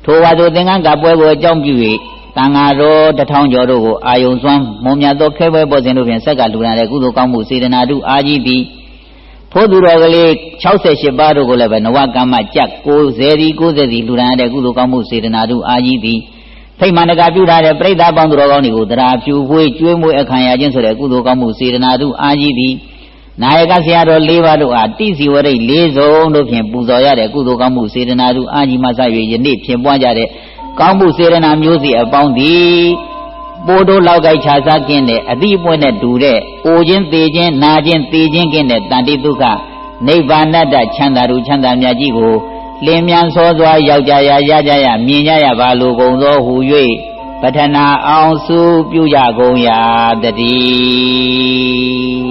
ထိုဝါဆိုသင်္ကန်းကပွဲကိုအကြောင်းပြု၍တန်ဃာတော်1000ကျော်တို့ကိုအာယုံစွမ်းမွန်မြတ်သောခဲပွဲပေါ်စဉ်တို့ဖြင့်ဆက်ကလှူရတဲ့ကုသိုလ်ကောင်းမှုစေတနာထုအားကြီးသည်ဖိုးသူတော်ကလေး68ပါးတို့ကိုလည်းပဲနဝကမ္မကြက်90စီလှူရတဲ့ကုသိုလ်ကောင်းမှုစေတနာထုအားကြီးသည်ဖိမှန်တကာပြုထားတဲ့ပြိဿပေါင်းသူတော်ကောင်းတွေကိုတရားဖြူဖွေးကျွေးမွေးအခမ်းရခြင်းဆိုတဲ့ကုသိုလ်ကောင်းမှုစေတနာထုအားကြီးသည်နာယကဆရာတော်၄ပါးတို့အားတိစီဝရိတ်၄စုံတို့ဖြင့်ပူဇော်ရတဲ့ကုသိုလ်ကောင်းမှုစေတနာထုအားကြီးမှစ၍ယနေ့ဖြင့်ပွားကြတဲ့ကောင်းမှုစေတနာမျိုးစီအပေါင်းသည်ပိုးတို့လောက်ကိုက်ခြားစားခြင်းနဲ့အတိအပွင့်နဲ့တူတဲ့အိုခြင်းသေခြင်းနာခြင်းသေခြင်းကင်းတဲ့တန်တိဒုက္ခနိဗ္ဗာန်တ္တချမ်းသာတို့ချမ်းသာမြတ်ကြီးကိုလင်းမြန်စောစွာရောက်ကြရရကြရမြင်ကြရပါလိုကုန်သောဟူ၍ပထနာအောင်စုပြုကြကုန်ရာတည်း